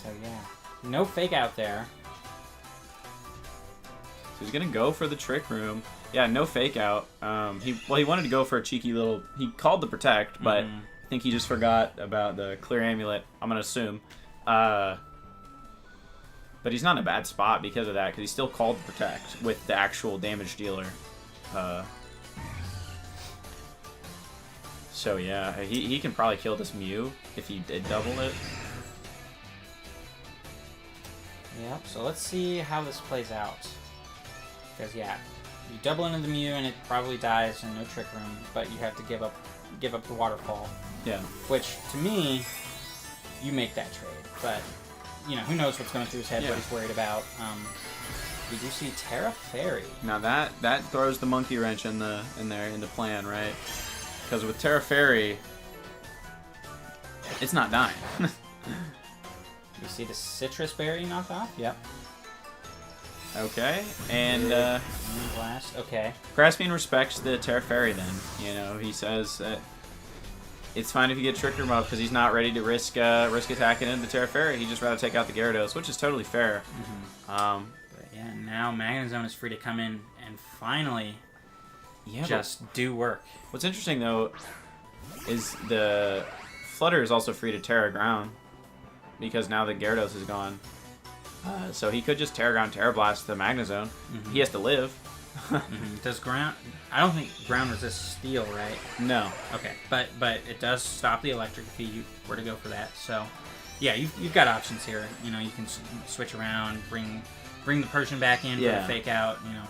So, yeah. No fake out there. So he's going to go for the Trick Room. Yeah, no fake out. He wanted to go for a cheeky little... He called the Protect, but I think he just forgot about the Clear Amulet, I'm going to assume. But he's not in a bad spot because of that, because he still called the Protect with the actual damage dealer. So yeah, he can probably kill this Mew if he did double it. Yep, so let's see how this plays out. Because yeah, you double into the Mew and it probably dies and no Trick Room, but you have to give up the Waterfall. Yeah. Which, to me, you make that trade. But you know, who knows what's going through his head, Yeah. what he's worried about. We do see Terra Fairy. Now that throws the monkey wrench in the plan, right? Because with Terra Fairy, it's not dying. You see the Citrus Berry knocked off? Yep. Okay, and Blast. Okay. Praspian respects the Terra Fairy then. You know, he says that it's fine if you get Trick Room up because he's not ready to risk attacking into the Terra Fairy. He'd just rather take out the Gyarados, which is totally fair. But yeah, now Magnezone is free to come in and finally just do work. What's interesting, though, is the Flutter is also free to Terra Ground because now the Gyarados is gone. So he could just Terra Ground, Terra Blast the Magnezone. He has to live. Does ground... I don't think ground resists steel, right? No. Okay, but it does stop the electric if you were to go for that. So, yeah, you've got options here. You know, you can switch around, bring the Persian back in for the fake out, you know.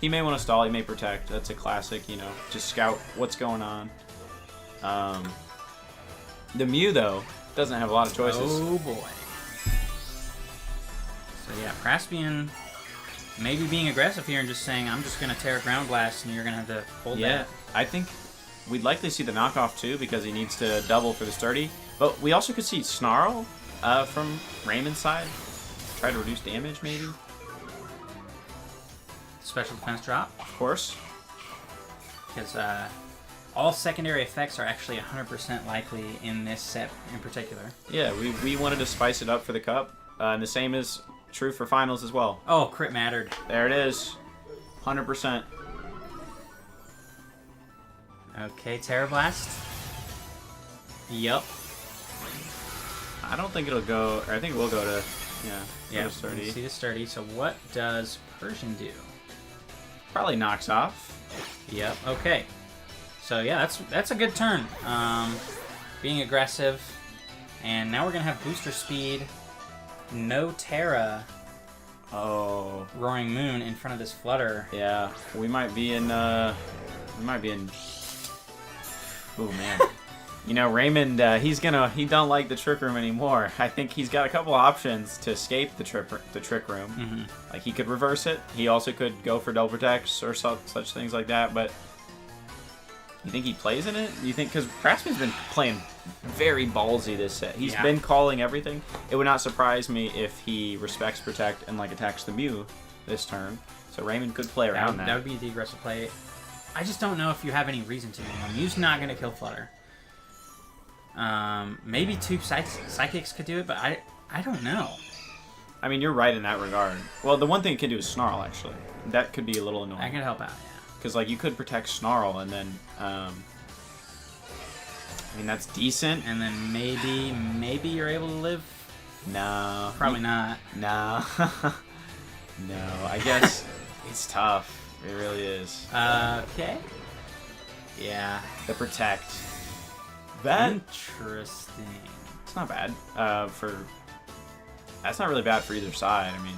He may want to stall, he may protect. That's a classic, you know, just scout what's going on. The Mew, though, doesn't have a lot of choices. Oh, boy. So, yeah, Praspian maybe being aggressive here and just saying, I'm just going to Terra Ground Blast, and you're going to have to hold that. I think we'd likely see the knockoff, too, because he needs to double for the sturdy. But we also could see Snarl from Raymond's side. Try to reduce damage, maybe. Special defense drop. Of course. Because all secondary effects are actually 100% likely in this set in particular. Yeah, we wanted to spice it up for the Cup. And the same is true for finals as well. Oh, crit mattered. There it is. 100%. Okay, Terra Blast. Yup. I don't think it'll go... I think it will go to... Yeah, go to sturdy. see the sturdy. So what does Persian do? Probably knocks off. Yep. Okay. So yeah, that's a good turn. Being aggressive, and now we're gonna have booster speed. No Terra. Oh. Roaring Moon in front of this Flutter. Yeah, we might be in. Oh man. You know, Raymond, he don't like the Trick Room anymore. I think he's got a couple options to escape the Trick Room. Like, he could reverse it. He also could go for double protects or such things like that, but you think he plays in it? You think, because Praspian's been playing very ballsy this set. He's been calling everything. It would not surprise me if he respects Protect and, like, attacks the Mew this turn. So Raymond could play around that. That would be the aggressive play. I just don't know if you have any reason to. Mew's not going to kill Flutter. Maybe two Psychics could do it, but I don't know. I mean, you're right in that regard. Well, the one thing it can do is Snarl, actually. That could be a little annoying. I can help out, yeah. Because, like, you could protect Snarl, and then, I mean, that's decent. And then maybe you're able to live? No. Probably not. No. No, I guess it's tough. It really is. Okay. Yeah, the protect. That interesting. It's not bad. That's not really bad for either side. I mean,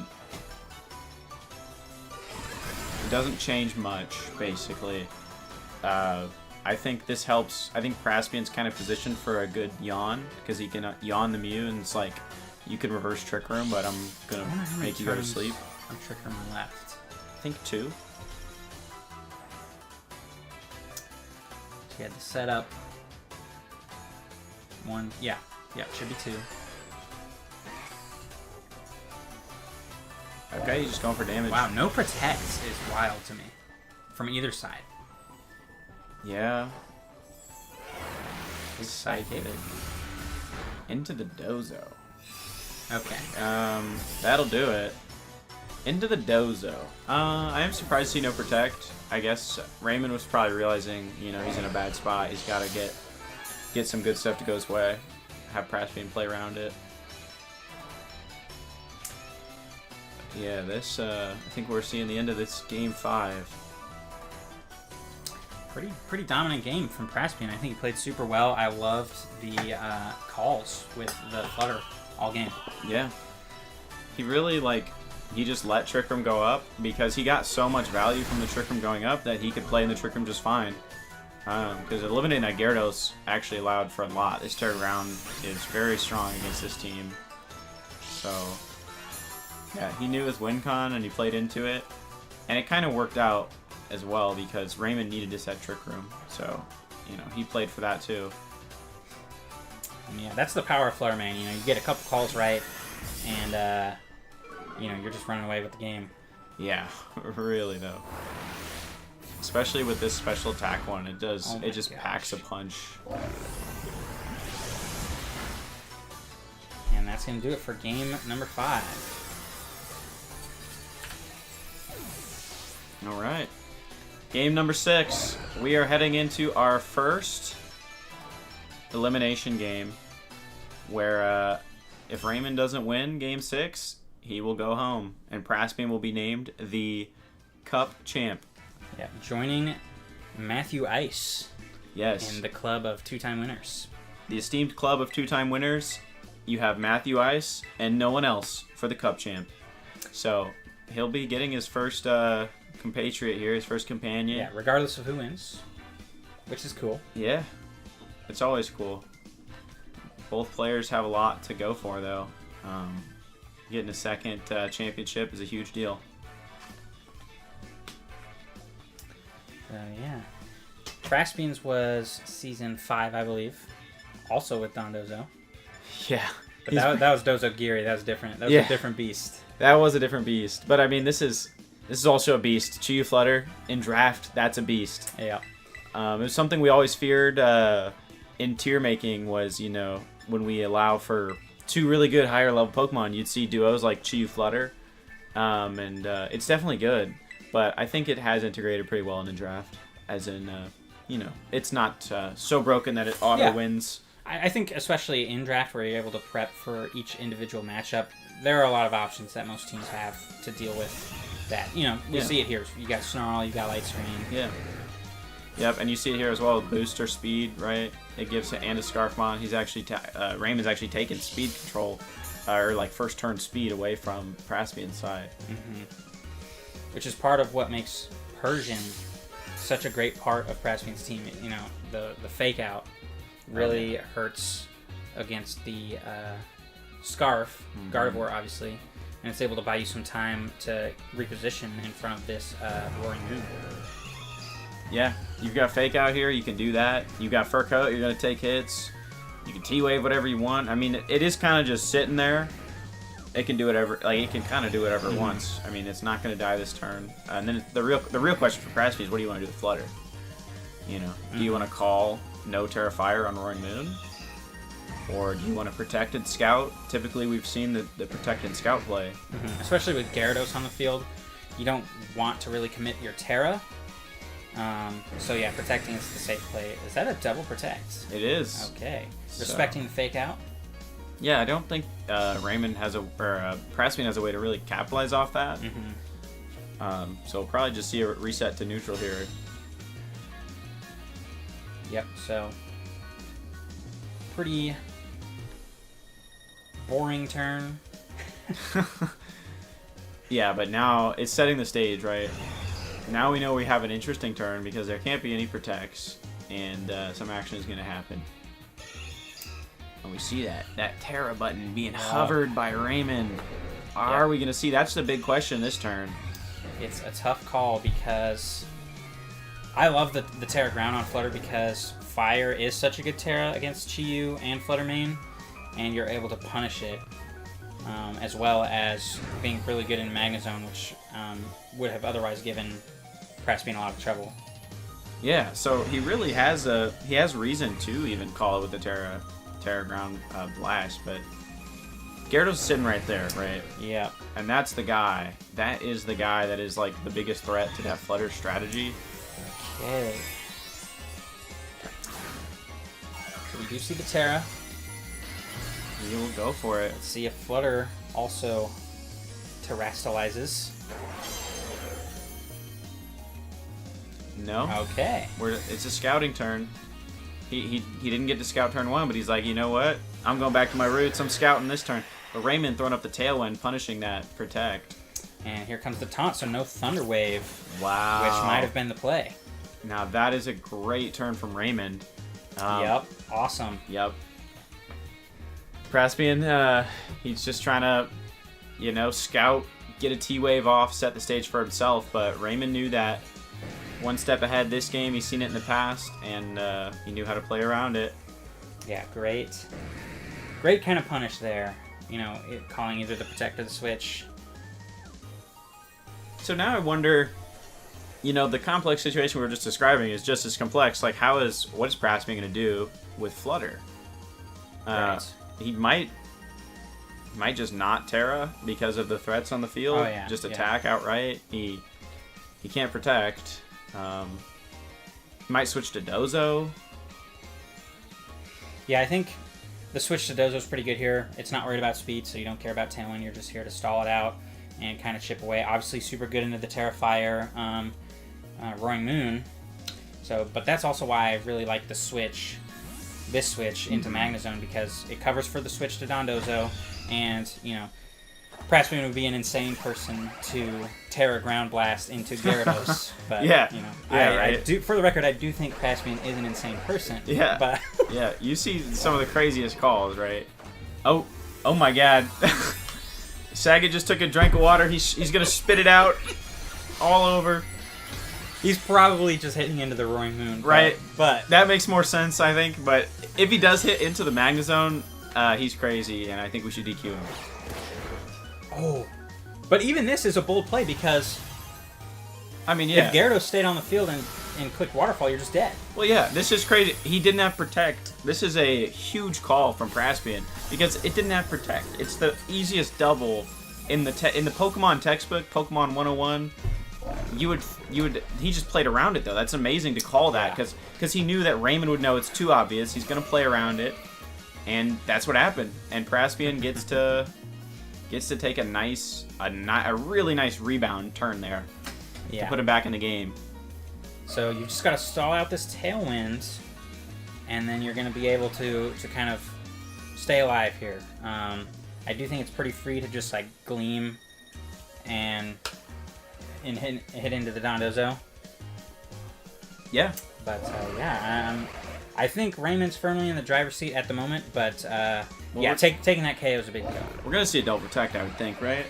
it doesn't change much, basically. I think this helps. I think Praspian's kind of positioned for a good yawn because he can yawn the Mew, and it's like you can reverse Trick Room, but I'm gonna make you go to sleep. I'm Trick Room left. I think 2. She had the setup. 1, yeah, should be 2. Okay, he's just going for damage. Wow, no protect is wild to me from either side. Yeah. Psychic. Into the Dozo. Okay. That'll do it. Into the Dozo. I am surprised to see no protect. I guess Raymond was probably realizing, you know, he's in a bad spot. He's got to get some good stuff to go his way. Have Praspian play around it. Yeah, this, I think we're seeing the end of this game 5. Pretty dominant game from Praspian. I think he played super well. I loved the calls with the Flutter all game. Yeah. He really, he just let Trick Room go up because he got so much value from the Trick Room going up that he could play in the Trick Room just fine. Because eliminating that Gyarados actually allowed for a lot. This Terra Ground is very strong against this team. So, yeah, he knew his win con and he played into it. And it kind of worked out as well because Raymond needed to set Trick Room. So, he played for that too. Yeah, that's the power of Flutter Mane. You get a couple calls right, and you're just running away with the game. Yeah, really though. Especially with this special attack one, it just packs a punch. And that's gonna do it for game number 5. All right, game number 6. We are heading into our first elimination game, where if Raymond doesn't win game 6, he will go home, and Praspian will be named the Cup champ. Yeah, joining Matthew Ice. Yes. In the club of 2-time winners. The esteemed club of 2-time winners. You have Matthew Ice and no one else for the Cup champ. So he'll be getting his first compatriot here, his first companion. Yeah, regardless of who wins, which is cool. Yeah, it's always cool. Both players have a lot to go for, though. Getting a second championship is a huge deal. Yeah. Praspian's was season 5, I believe. Also with Don Dozo. Yeah. But that was Dozo Geary. That was different. That was a different beast. That was a different beast. But I mean, this is also a beast. Chiyu Flutter in draft, that's a beast. Yeah. It was something we always feared in tier making was, when we allow for 2 really good higher level Pokemon, you'd see duos like Chiyu Flutter. And it's definitely good. But I think it has integrated pretty well in the draft. As in, it's not so broken that it auto wins. I think especially in draft where you're able to prep for each individual matchup, there are a lot of options that most teams have to deal with that. We see it here. You got Snarl, you got Light Screen. Yeah. Yep, and you see it here as well, booster speed, right? It gives it, and a Scarfmon. He's actually, Raymond's actually taken speed control, or like first turn speed away from Praspian's side. Mm-hmm. Which is part of what makes Persian such a great part of Praspian's team. The fake out really hurts against the Scarf, Gardevoir obviously, and it's able to buy you some time to reposition in front of this Roaring Moon. Yeah, you've got fake out here, you can do that. You've got Fur Coat, you're going to take hits. You can T-Wave whatever you want. I mean, it is kind of just sitting there. It can do whatever, it can kind of do whatever it wants. I mean, it's not going to die this turn. And then the real question for Praspian is, what do you want to do with Flutter? Do you want to call no Terra Fire on Roaring Moon? Or do you want to Protected Scout? Typically, we've seen the Protected Scout play. Mm-hmm. Especially with Gyarados on the field, you don't want to really commit your Terra. So yeah, protecting is the safe play. Is that a double protect? It is. Okay. Respecting the fake out? Yeah, I don't think Raymond has Praspian has a way to really capitalize off that. Mm-hmm. So we'll probably just see a reset to neutral here. Yep, so pretty boring turn. Yeah, but now it's setting the stage, right? Now we know we have an interesting turn because there can't be any protects, and some action is going to happen. And we see that Terra button being hovered by Raymond. Are we going to see? That's the big question this turn. It's a tough call because I love the Terra Ground on Flutter because Fire is such a good Terra against Chiyu and Flutter Mane, and you're able to punish it, as well as being really good in Magnezone, which would have otherwise given Praspian a lot of trouble. Yeah, so he really has reason to even call it with the Terra Ground Blast, but Gyarados is sitting right there, right? Yeah. And that's the guy. That is the guy that is like the biggest threat to that Flutter strategy. Okay. So we do see the Terra. He will go for it. Let's see if Flutter also terrastalizes. No. Okay. It's a scouting turn. He didn't get to scout turn 1, but he's like, you know what? I'm going back to my roots. I'm scouting this turn. But Raymond throwing up the Tailwind, punishing that Protect. And here comes the taunt, so no Thunder Wave. Wow. Which might have been the play. Now that is a great turn from Raymond. Yep. Awesome. Yep. Praspian, he's just trying to, scout, get a T-Wave off, set the stage for himself, but Raymond knew that one step ahead this game. He's seen it in the past, and he knew how to play around it. Yeah, great kind of punish there. Calling either the protect or the switch. So now I wonder, the complex situation we were just describing is just as complex. Like, what is Praspian going to do with Flutter? Right. He might just not Terra because of the threats on the field. Oh, yeah. Just attack outright. He can't protect. He might switch to Dozo. Yeah, I think the switch to Dozo is pretty good here. It's not worried about speed, so you don't care about Tailwind. You're just here to stall it out and kind of chip away. Obviously, super good into the Terrifier, Roaring Moon. But that's also why I really like this switch into Magnezone, because it covers for the switch to Dondozo, and Praspian would be an insane person to Terra Ground Blast into Gyarados. But I do, for the record, I do think Praspian is an insane person. Yeah. But yeah, you see some of the craziest calls, right? Oh my God. Saga just took a drink of water. He's gonna spit it out all over. He's probably just hitting into the Roaring Moon. Right. But that makes more sense, I think. But if he does hit into the Magnezone, he's crazy, and I think we should DQ him. Oh. But even this is a bold play, because if Gyarados stayed on the field and clicked Waterfall, you're just dead. Well, yeah, this is crazy. He didn't have Protect. This is a huge call from Praspian, because it didn't have Protect. It's the easiest double in the Pokemon textbook, Pokemon 101. He just played around it, though. That's amazing to call that, because he knew that Raymond would know it's too obvious. He's going to play around it, and that's what happened. And Praspian gets to take a really nice rebound turn there to put him back in the game. So you just got to stall out this Tailwind, and then you're going to be able to kind of stay alive here. I do think it's pretty free to just Gleam and hit into the Dondozo. Yeah. But I think Raymond's firmly in the driver's seat at the moment, but taking that KO is a big go. We're going to see a double protect, I would think, right?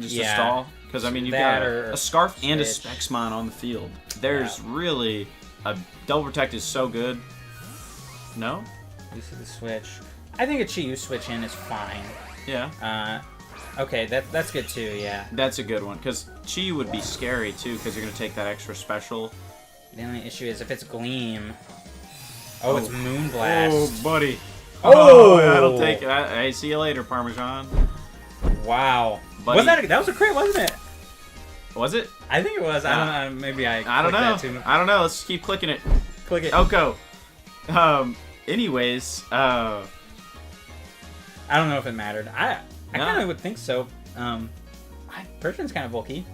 Just a Yeah. stall? Because, you've got a Scarf and a Spexmon on the field. There's really... A double protect is so good. No? You see the switch. I think a Chi-Yu switch in is fine. Yeah. Okay, that's good too, yeah. That's a good one, because Chi would be scary, too, because you're going to take that extra special. The only issue is if it's Gleam... Oh, it's Moonblast. Oh, buddy. Oh! That'll take it. Hey, see you later, Parmesan. Wow. Buddy. That was a crit, wasn't it? Was it? I think it was. I don't know. Maybe I don't know. That too much. I don't know. Let's keep clicking it. Click it. Oko. Anyways, I don't know if it mattered. I kind of would think so. Persian's kind of bulky.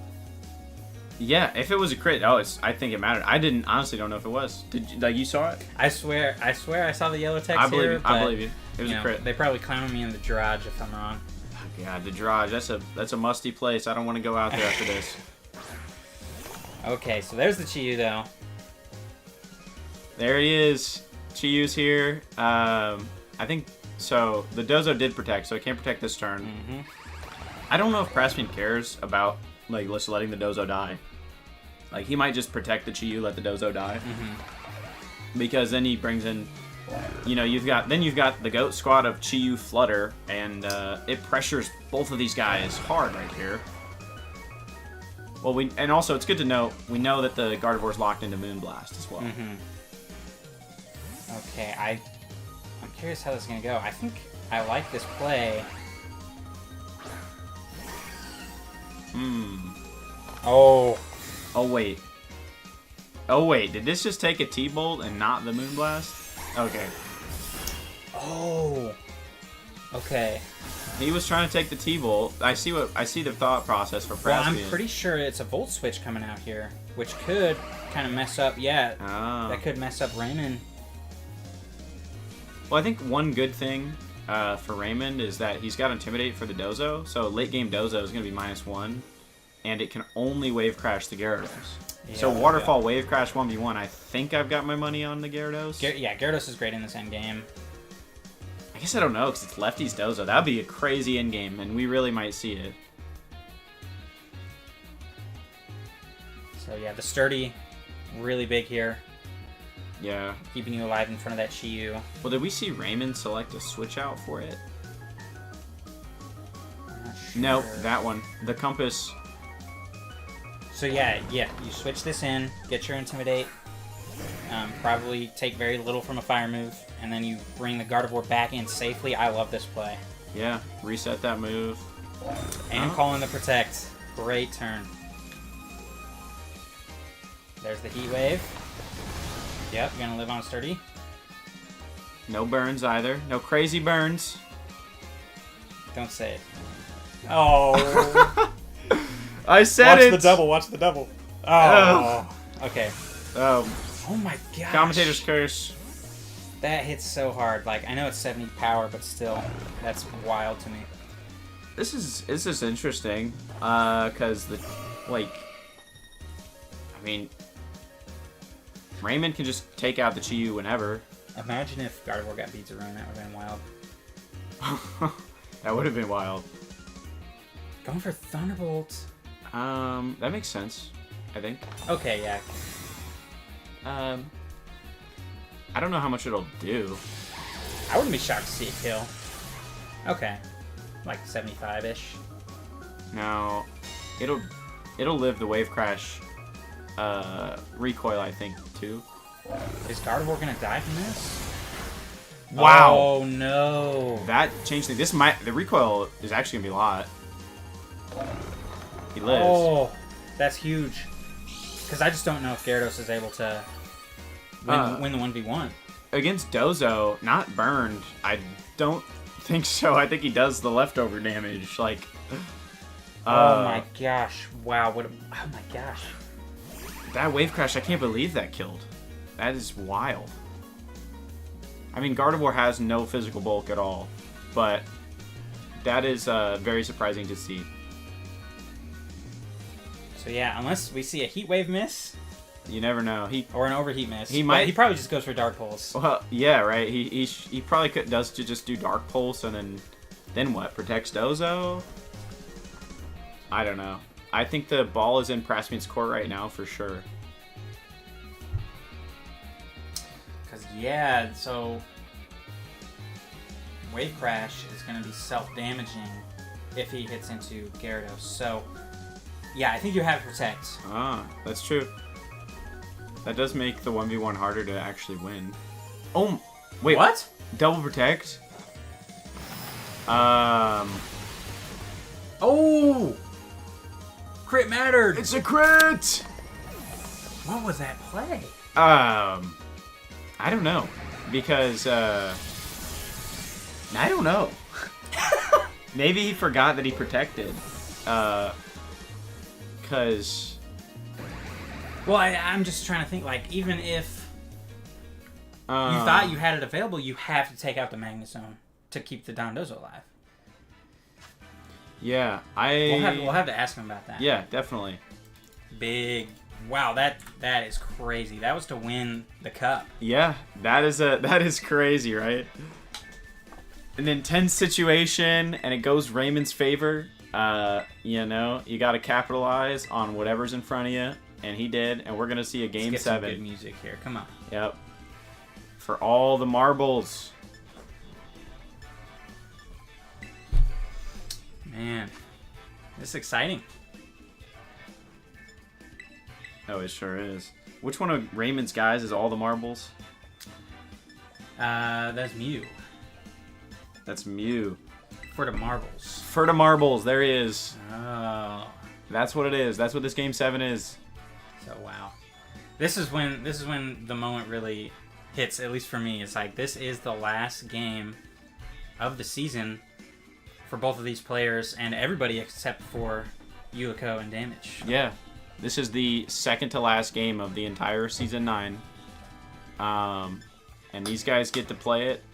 Yeah, if it was a crit, I think it mattered. I honestly don't know if it was. Did you saw it? I swear I saw the yellow text I believe here. you. I believe you. It was a crit. They probably clowned me in the Drudge if I'm wrong. Oh, God, the Drudge. That's a musty place. I don't want to go out there after this. Okay, so there's the Chi-Yu though. There he is. Chi-Yu's here. I think so. The Dozo did protect, so it can't protect this turn. Mm-hmm. I don't know if Praspian cares about just letting the Dozo die. He might just protect the Chi-Yu, let the Dozo die, because then he brings in, you've got the Goat Squad of Chi-Yu, Flutter, and it pressures both of these guys hard right here. Well, and also it's good to know we know that the Gardevoir's locked into Moonblast as well. Mm-hmm. Okay, I'm curious how this is gonna go. I think I like this play. Oh. Oh wait, did this just take a T-Bolt and not the Moonblast? Okay. Oh. Okay. He was trying to take the T-Bolt. I see the thought process for Praspian. Well, I'm pretty sure it's a Volt Switch coming out here, which could kind of mess up. Yeah, that could mess up Raymond. Well, I think one good thing for Raymond is that he's got Intimidate for the Dozo, so late game Dozo is going to be -1, and it can only Wave Crash the Gyarados. Yeah, so Waterfall Wave Crash 1v1, I think I've got my money on the Gyarados. Gyarados is great in this end game. I guess I don't know, because it's lefty's Dozo. That would be a crazy endgame, and we really might see it. So yeah, the sturdy, really big here. Yeah. Keeping you alive in front of that Shiyu. Well, did we see Raymond select a switch out for it? Sure. No, that one. The compass. So yeah, you switch this in, get your Intimidate, probably take very little from a fire move, and then you bring the Gardevoir back in safely. I love this play. Yeah, reset that move. And call in the Protect. Great turn. There's the Heat Wave. Yep, gonna live on sturdy. No burns either. No crazy burns. Don't say it. Oh. I said it. Watch the double. Oh. Okay. Oh my gosh. Commentator's curse. That hits so hard. Like, I know it's 70 power, but still, that's wild to me. This is interesting. Cause I mean, Raymond can just take out the Chiyu whenever. Imagine if Gardevoir got Beads of Ruin. That would have been wild. That would have been wild. Going for Thunderbolt. That makes sense, I think. Okay, yeah. I don't know how much it'll do. I wouldn't be shocked to see it kill. Okay. Like 75-ish. Now, it'll live the Wave Crash recoil, I think, too. Is Gardevoir gonna die from this? Wow. Oh no. That changed things. The recoil is actually gonna be a lot. He lives. Oh, that's huge. Because I just don't know if Gyarados is able to win the 1v1. Against Dozo, not burned. I don't think so. I think he does the leftover damage. Like. Oh my gosh! Wow! Oh my gosh! That Wave Crash, I can't believe that killed. That is wild. I mean, Gardevoir has no physical bulk at all, but that is very surprising to see. So yeah, unless we see a Heat Wave miss, you never know. Or an Overheat miss. He might. He probably just goes for Dark Pulse. Well, yeah, right. He probably does to just do Dark Pulse and then what? Protects Dozo? I don't know. I think the ball is in Praspian's court right now for sure. Because, yeah, so Wave Crash is going to be self-damaging if he hits into Gyarados. So, yeah, I think you have Protect. Ah, that's true. That does make the 1v1 harder to actually win. Oh, wait. What? Double Protect? Oh! Crit mattered! It's a crit! What was that play? I don't know. Because, I don't know. Maybe he forgot that he protected. Because... Well, I'm just trying to think, like, even if you thought you had it available, you have to take out the Magnezone to keep the Dondozo alive. Yeah, We'll have to ask him about that. Yeah, definitely. Big. Wow, that is crazy. That was to win the cup. Yeah, that is crazy, right? An intense situation, and it goes Raymond's favor. You know, you got to capitalize on whatever's in front of you, and he did. And we're gonna see a game 7. Some good music here. Come on. Yep. For all the marbles. Man, this is exciting. Oh, it sure is. Which one of Raymond's guys is all the marbles? That's Mew. That's Mew. For the marbles. For the marbles, there he is. Oh. That's what it is. That's what this game 7 is. So wow. This is when the moment really hits, at least for me. It's like this is the last game of the season for both of these players and everybody except for Yuliko and Damage. Yeah. This is the second to last game of the entire Season 9. And these guys get to play it.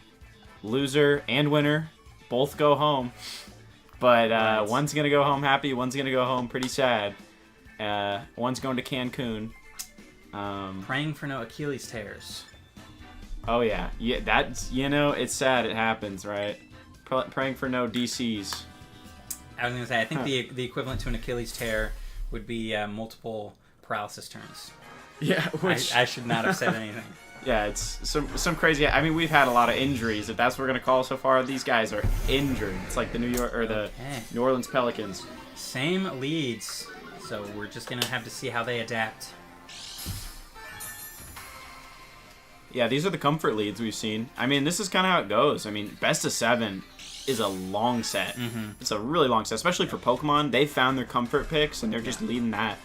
Loser and winner both go home. But Right. One's going to go home happy. One's going to go home pretty sad. One's going to Cancun. Praying for no Achilles tears. Oh, yeah. Yeah, that's, it's sad it happens, right? Praying for no DCs. I was going to say, I think the equivalent to an Achilles tear would be multiple paralysis turns. Yeah, which... I should not have said anything. Yeah, it's some crazy... I mean, we've had a lot of injuries. If that's what we're going to call so far, these guys are injured. It's like the New Orleans Pelicans. Same leads, so we're just going to have to see how they adapt. Yeah, these are the comfort leads we've seen. I mean, this is kind of how it goes. I mean, best of 7 is a long set. Mm-hmm. It's a really long set, especially for Pokemon. They found their comfort picks, and they're just leading that.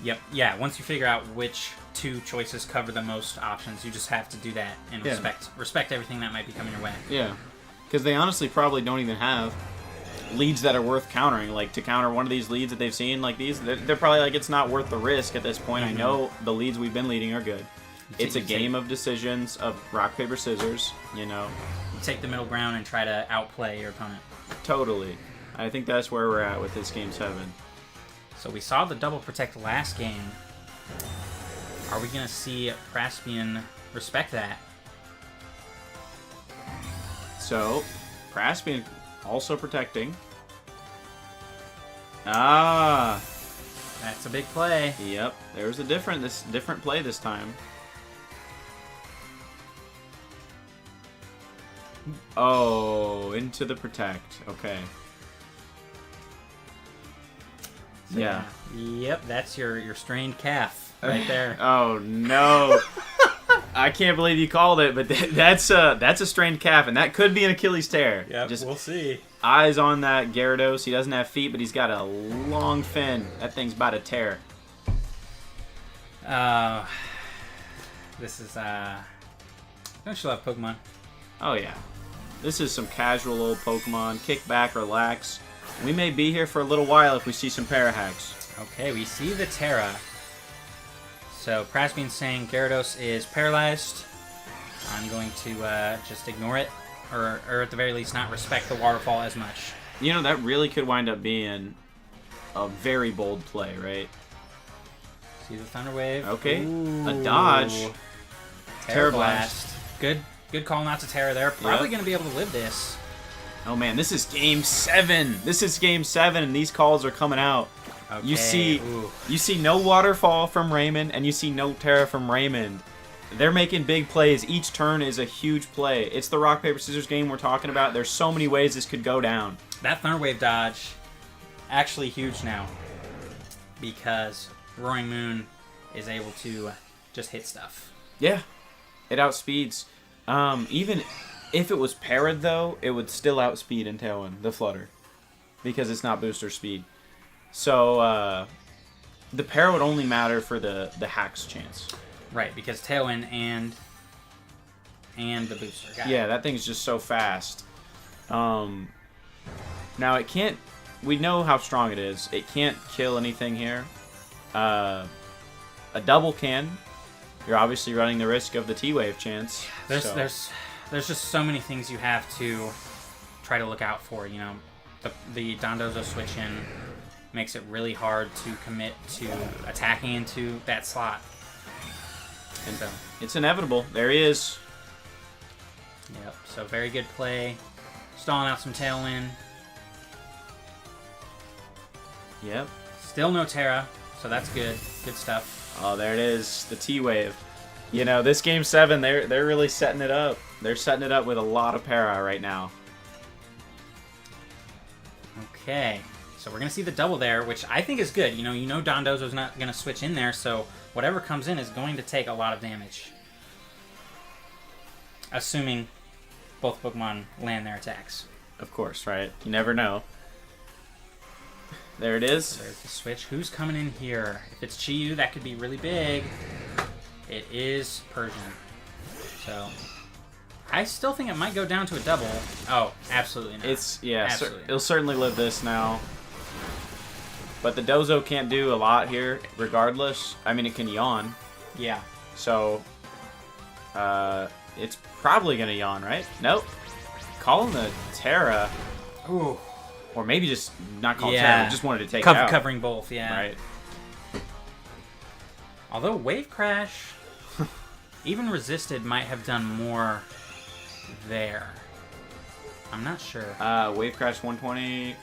Yep. Yeah, once you figure out which 2 choices cover the most options, you just have to do that and respect everything that might be coming your way. Yeah, because they honestly probably don't even have leads that are worth countering. Like, to counter one of these leads that they've seen, like these, they're probably like, it's not worth the risk at this point. Mm-hmm. I know the leads we've been leading are good. It's a game of decisions, of rock, paper, scissors, You take the middle ground and try to outplay your opponent. Totally. I think that's where we're at with this Game 7. So we saw the double protect last game. Are we going to see Praspian respect that? So, Praspian also protecting. Ah! That's a big play. Yep. There's a different play this time. Oh, into the protect. Okay. So yeah. Yep, that's your strained calf right there. Oh no. I can't believe you called it, but that's a strained calf, and that could be an Achilles tear. Yep, we'll see. Eyes on that Gyarados. He doesn't have feet, but he's got a long fin. That thing's about to tear. This is don't you love Pokemon? Oh yeah. This is some casual old Pokemon. Kick back, relax. We may be here for a little while if we see some Parahacks. Okay, we see the Terra. So Praspian's saying Gyarados is paralyzed. I'm going to just ignore it, or at the very least not respect the waterfall as much. That really could wind up being a very bold play, right? See the Thunder Wave. Okay, Ooh. a dodge. Terra Blast. Good call not to Terra there. Probably going to be able to live this. Oh man, this is Game 7. This is Game 7, and these calls are coming out. Okay. You see no waterfall from Raymond, and you see no Terra from Raymond. They're making big plays. Each turn is a huge play. It's the rock, paper, scissors game we're talking about. There's so many ways this could go down. That Thunder Wave dodge, actually huge now, because Roaring Moon is able to just hit stuff. Yeah, it outspeeds. Even if it was parried, though, it would still outspeed in Tailwind, the Flutter, because it's not booster speed. So, the parry would only matter for the Hack's chance. Right, because Tailwind and the booster. Yeah, that thing's just so fast. Now, it can't... We know how strong it is. It can't kill anything here. A double can. You're obviously running the risk of the T-Wave chance. There's just so many things you have to try to look out for. The Dondozo switch in makes it really hard to commit to attacking into that slot. And so it's inevitable. There he is. Yep. So very good play. Stalling out some Tailwind. Yep. Still no Terra, so that's good. Good stuff. Oh, there it is. The T-Wave. This Game 7, they're really setting it up. They're setting it up with a lot of para right now. Okay. So we're going to see the double there, which I think is good. Dondozo's not going to switch in there, so whatever comes in is going to take a lot of damage. Assuming both Pokemon land their attacks. Of course, right? You never know. There it is. So there's the switch. Who's coming in here? If it's Chi-Yu, that could be really big. It is Persian. So I still think it might go down to a double. Oh, absolutely not. It'll certainly live this now. But the Dozo can't do a lot here, regardless. I mean, it can yawn. Yeah. So, it's probably gonna yawn, right? Nope. Calling the Terra. Ooh. Or maybe just not calling Terra, just wanted to take it out. Covering both, yeah. Right. Although Wave Crash even resisted might have done more there. I'm not sure. Wave Crash 120.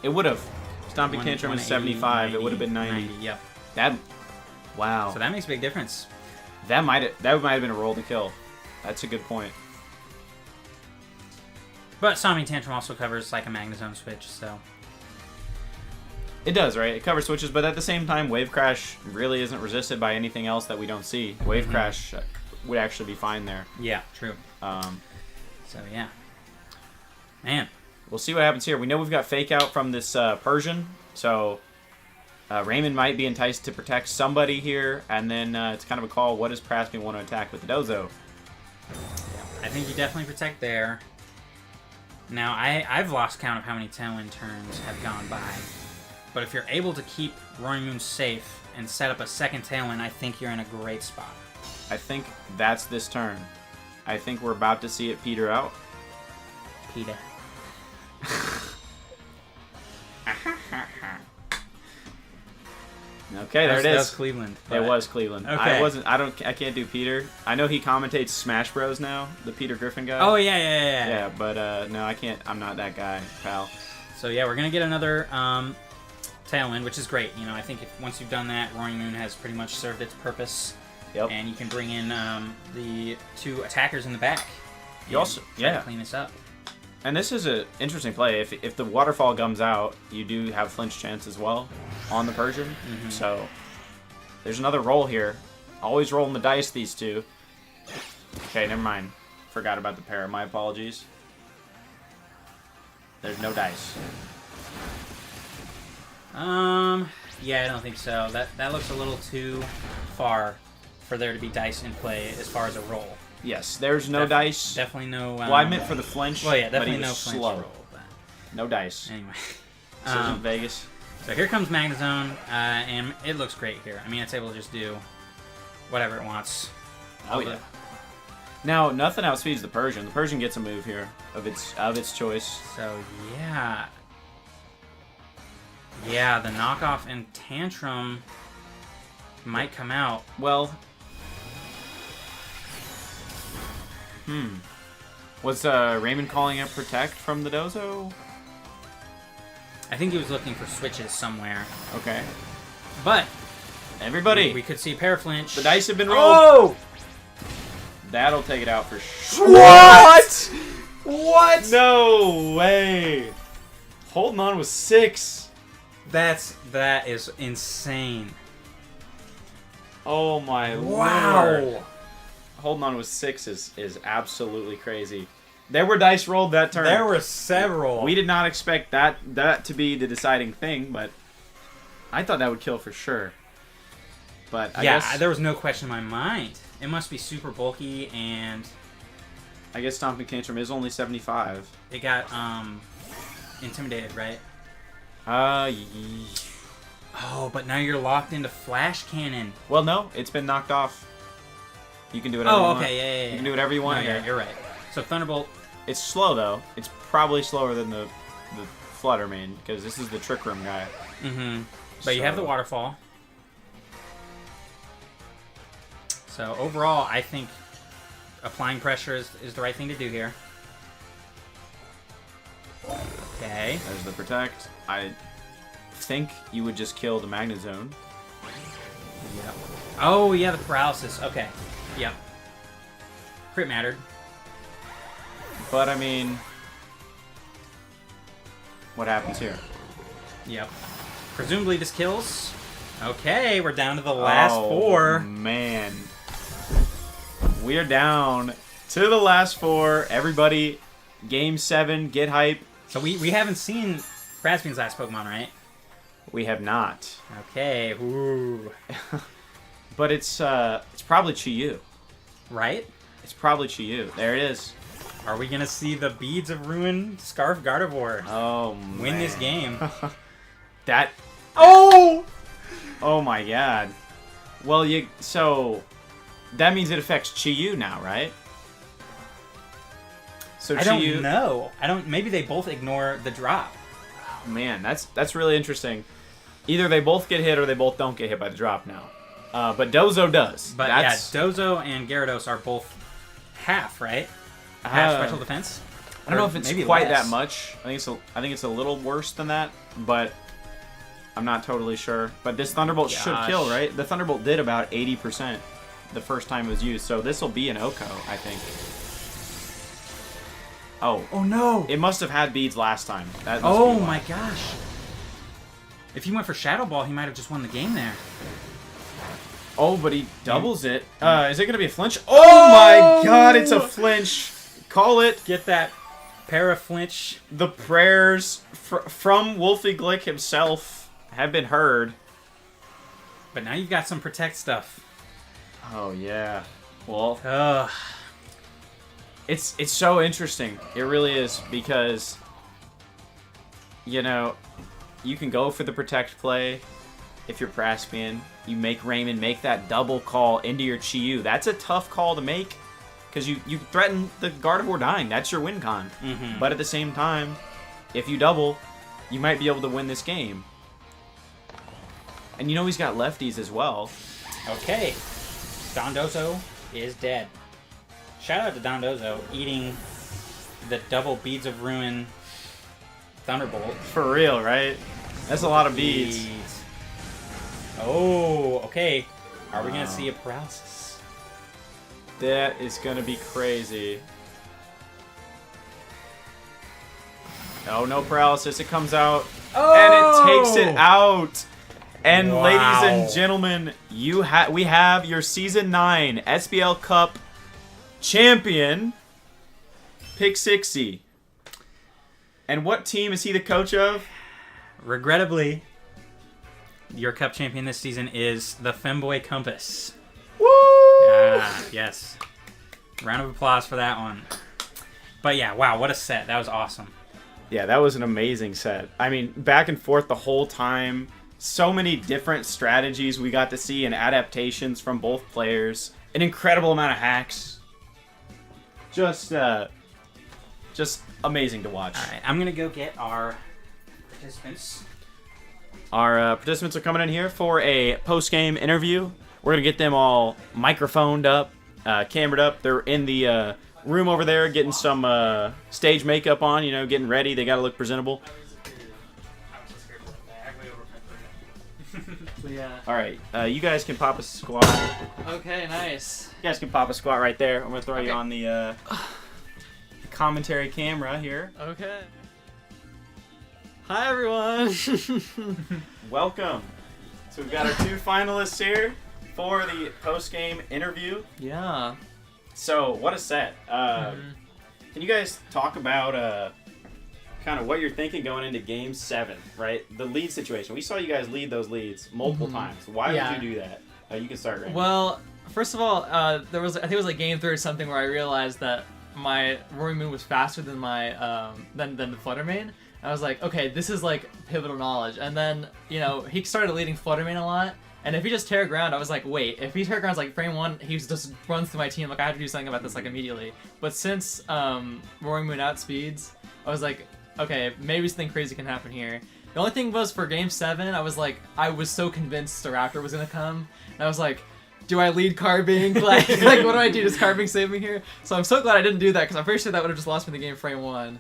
It would have. Stomping Tantrum is 75. It would have been 90. Yep. That. Wow. So that makes a big difference. That might have been a roll to kill. That's a good point. But Stomping Tantrum also covers like a Magnezone switch, so. It does, right? It covers switches, but at the same time, Wave Crash really isn't resisted by anything else that we don't see. Wave Crash would actually be fine there. Yeah, true. So yeah. Man. We'll see what happens here. We know we've got Fake Out from this Persian, so Raymond might be enticed to protect somebody here, and then it's kind of a call. What does Praspian want to attack with the Dozo? I think you definitely protect there. Now, I've lost count of how many Tailwind turns have gone by. But if you're able to keep Roaring Moon safe and set up a second Tailwind, I think you're in a great spot. I think that's this turn. I think we're about to see it peter out. Peter. Okay, there it is. That was Cleveland. It was Cleveland. Okay. I can't do Peter. I know he commentates Smash Bros now, the Peter Griffin guy. Oh yeah. Yeah, but no, I can't. I'm not that guy, pal. So yeah, we're gonna get another Tailwind, which is great. You know, I think once you've done that, Roaring Moon has pretty much served its purpose. Yep. And you can bring in the two attackers in the back. You also try to clean this up. And this is an interesting play. If the waterfall comes out, you do have flinch chance as well on the Persian. So there's another roll here. Always rolling the dice, these two. Okay, never mind. Forgot about the pair. My apologies. There's no dice. Yeah, I don't think so. That looks a little too far for there to be dice in play as far as a roll. Yes, there's no dice. Definitely no. Well, I meant for the flinch. Well, yeah, but definitely he was no flinch slow. roll. But No dice. anyway, This isn't Vegas. so here comes Magnezone, and it looks great here. I mean, it's able to just do whatever it wants. Oh yeah. Now nothing outspeeds the Persian. The Persian gets a move here of its choice. So yeah, the knockoff and Tantrum might come out. Well, was Raymond calling a protect from the Dozo? I think he was looking for switches somewhere. Okay. But Everybody, we could see Paraflinch. the dice have been rolled. Oh! That'll take it out for sure. What? What? No way. Holding on with 6. That is insane. Oh my Wow. lord. Holding on with 6 is absolutely crazy. There were dice rolled that turn. There were several. We did not expect that to be the deciding thing, but I thought that would kill for sure. But I guess there was no question in my mind. It must be super bulky, and I guess Stomping Tantrum is only 75. it got intimidated, right? Oh, but now you're locked into Flash Cannon. Well, no, it's been knocked off. You can do whatever you want. Okay, yeah. You can do whatever you want. No, here. you're right. So Thunderbolt. It's slow though. It's probably slower than the Flutter Main because this is the Trick Room guy. But you have the Waterfall. So overall, I think applying pressure is the right thing to do here. Okay. There's the Protect. I think you would just kill the Magnezone. Yep. Oh, yeah, the paralysis. Okay. Yep. Crit mattered. But I mean, what happens here? Yep. Presumably this kills. Okay, we're down to the last 4. Man. We are down to the last 4. Everybody, Game 7, get hype. So we haven't seen Praspian's last Pokemon, right? We have not. Okay. Ooh. But it's probably Chi-Yu. Right? It's probably Chi-Yu. There it is. Are we gonna see the Beads of Ruin Scarf Gardevoir Oh man. win this game? That. Oh! Oh my god. Well, so that means it affects Chi-Yu now, right? So I Chi-Yu, don't know. Maybe they both ignore the drop. man, that's really interesting. Either they both get hit or they both don't get hit by the drop now. But Dozo does. But Dozo and Gyarados are both half, right? Half special defense. I don't know if it's maybe quite less. that much. I think it's a little worse than that, but I'm not totally sure. But this Thunderbolt should kill, right? The Thunderbolt did about 80% the first time it was used, so this will be an Oko, I think. Oh no! It must have had beads last time. That must be why. My gosh! If he went for Shadow Ball, he might have just won the game there. Oh, but he doubles it. Is it going to be a flinch? Oh my god, it's a flinch. Call it. Get that para-flinch. The prayers from Wolfie Glick himself have been heard. But now you've got some Protect stuff. Oh, yeah. Well, it's so interesting. It really is, because, you know, you can go for the Protect play if you're Praspian. You make Raymond make that double call into your Chi-Yu. That's a tough call to make, because you threaten the Gardevoir dying. That's your win con. Mm-hmm. But at the same time, if you double, you might be able to win this game. And you know he's got lefties as well. Okay. Dondozo is dead. Shout out to Dondozo eating the double Beads of Ruin Thunderbolt. For real, right? That's a lot of beads. Oh, okay. Are we going to see a paralysis? That is going to be crazy. Oh, no paralysis. It comes out. Oh! And it takes it out. And wow. ladies and gentlemen, we have your Season 9 SBL Cup champion, Pixixy. And what team is he the coach of? Regrettably, your Cup champion this season is the Femboy Compass. Woo! Yes. Round of applause for that one. But yeah, wow, what a set. That was awesome. Yeah, that was an amazing set. I mean, back and forth the whole time. So many different strategies we got to see and adaptations from both players. An incredible amount of hacks. Just amazing to watch. All right, I'm going to go get our participants. Our participants are coming in here for a post-game interview. We're going to get them all microphoned up, camered up. They're in the room over there getting some stage makeup on, getting ready. They got to look presentable. Yeah. All right, you guys can pop a squat. Okay, nice. You guys can pop a squat right there. I'm going to throw you on the commentary camera here. Okay. Hi, everyone. Welcome. So we've got our two finalists here for the post-game interview. Yeah. So, what a set. Can you guys talk about kind of what you're thinking going into Game 7, right? The lead situation. We saw you guys lead those leads multiple times. Why would you do that? You can start, Raymond. Well, first of all, I think it was like Game 3 or something where I realized that my Roaring Moon was faster than my than the Flutter Mane. I was like, okay, this is like pivotal knowledge. And then, he started leading Flutter Mane a lot. And if he just Terra Ground, I was like, wait, if he Terra Grounds like frame 1, he just runs through my team. Like, I have to do something about this like immediately. But since Roaring Moon outspeeds, I was like, okay, maybe something crazy can happen here. The only thing was for Game 7, I was so convinced the Raptor was gonna come. And I was like, do I lead Carbink? Like what do I do? Does Carbink save me here? So I'm so glad I didn't do that, because I'm pretty sure that would have just lost me the game frame 1.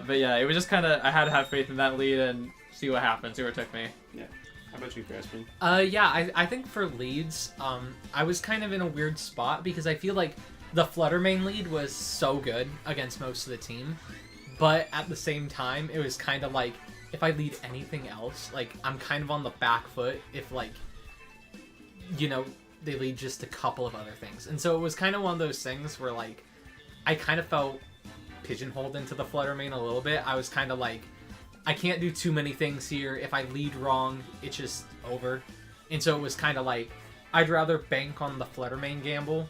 But yeah, it was just kind of, I had to have faith in that lead and see what happened, see where it took me. Yeah. How about you, Praspian? I think for leads, I was kind of in a weird spot, because I feel like the Flutter Mane lead was so good against most of the team, but at the same time, it was kind of like, if I lead anything else, like, I'm kind of on the back foot if, like, they lead just a couple of other things. And so it was kind of one of those things where, like, I kind of felt pigeonholed into the Flutter Mane a little bit. I was kind of like, I can't do too many things here. If I lead wrong, it's just over. And so it was kind of like, I'd rather bank on the Flutter Mane gamble.